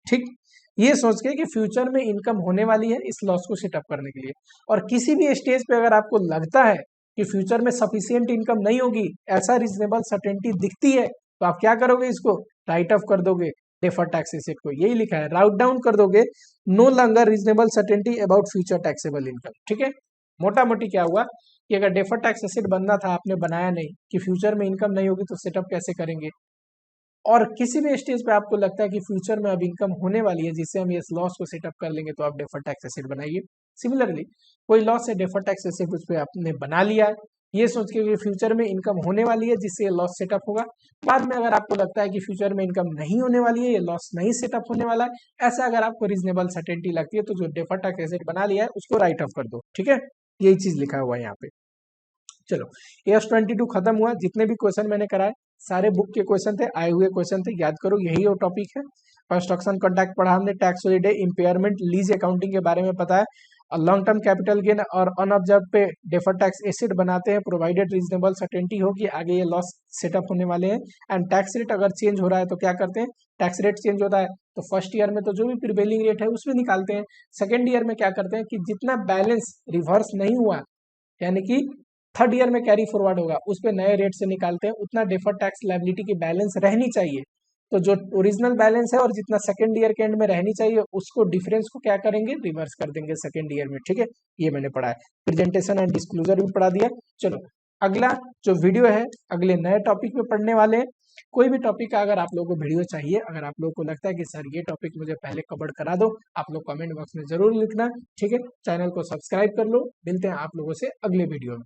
ठीक, ये सोच के कि फ्यूचर में इनकम होने वाली है इस लॉस को सेटअप करने के लिए, और किसी भी स्टेज पे अगर आपको लगता है कि फ्यूचर में सफिशियंट इनकम नहीं होगी, ऐसा रीजनेबल सर्टेनिटी दिखती है, तो आप क्या करोगे, इसको राइट ऑफ कर दोगे डेफर्ड टैक्स एसेट को। यही लिखा है, राउट डाउन कर दोगे, no longer reasonable certainty about future taxable income. ठीक है, मोटा मोटी क्या हुआ कि अगर डेफर्ड टैक्स एसेट बनना था, आपने बनाया नहीं, कि फ्यूचर में इनकम नहीं होगी तो सेटअप कैसे करेंगे, और किसी भी स्टेज पे आपको लगता है कि फ्यूचर में अब इनकम होने वाली है जिससे हम इस लॉस को सेटअप कर लेंगे, तो आप डेफर्ड टैक्स एसेट बनाइए। सिमिलरली कोई लॉस है, डेफर्ड टैक्स एसेट उस पर आपने बना लिया है, ये सोच के कि फ्यूचर में इनकम होने वाली है जिससे ये लॉस सेटअप होगा। बाद में अगर आपको लगता है कि फ्यूचर में इनकम नहीं होने वाली है, ये लॉस नहीं सेटअप होने वाला है, ऐसा अगर आपको रीजनेबल सर्टेनिटी लगती है, तो जो डेफर्ड टैक्स एसेट बना लिया है उसको राइट ऑफ कर दो। ठीक है, यही चीज लिखा हुआ है यहाँ पे। चलो, AS22 खत्म हुआ। जितने भी क्वेश्चन मैंने कराए सारे बुक के क्वेश्चन थे, आए हुए क्वेश्चन थे, याद करो यही वो टॉपिक है। कंस्ट्रक्शन कॉन्ट्रैक्ट पढ़ा हमने, tax holiday, impairment, lease accounting के बारे में पता है, और लॉन्ग टर्म कैपिटल गेन और अनऑब्जर्व पे डेफर्ड टैक्स एसेट बनाते हैं प्रोवाइडेड रीजनेबल सर्टेनिटी हो कि आगे ये लॉस सेटअप होने वाले हैं। एंड टैक्स रेट अगर चेंज हो रहा है तो क्या करते हैं, टैक्स रेट चेंज होता है तो फर्स्ट ईयर में तो जो भी प्रिवेलिंग रेट है उसमें निकालते हैं। सेकेंड ईयर में क्या करते हैं कि जितना बैलेंस रिवर्स नहीं हुआ, यानी कि थर्ड ईयर में कैरी फॉरवर्ड होगा, उस पर नए रेट से निकालते हैं, उतना डेफर्ड टैक्स लायबिलिटी की बैलेंस रहनी चाहिए। तो जो ओरिजिनल बैलेंस है और जितना सेकंड ईयर के एंड में रहनी चाहिए, उसको डिफरेंस को क्या करेंगे, रिवर्स कर देंगे सेकंड ईयर में। ठीक है, ये मैंने पढ़ा है। प्रेजेंटेशन एंड डिस्क्लोजर भी पढ़ा दिया। चलो, अगला जो वीडियो है अगले नए टॉपिक पे पढ़ने वाले हैं। कोई भी टॉपिक का अगर आप लोगों को वीडियो चाहिए, अगर आप लोगों को लगता है कि सर ये टॉपिक मुझे पहले कवर करा दो, आप लोग कमेंट बॉक्स में जरूर लिखना। ठीक है, चैनल को सब्सक्राइब कर लो। मिलते हैं आप लोगों से अगले वीडियो में।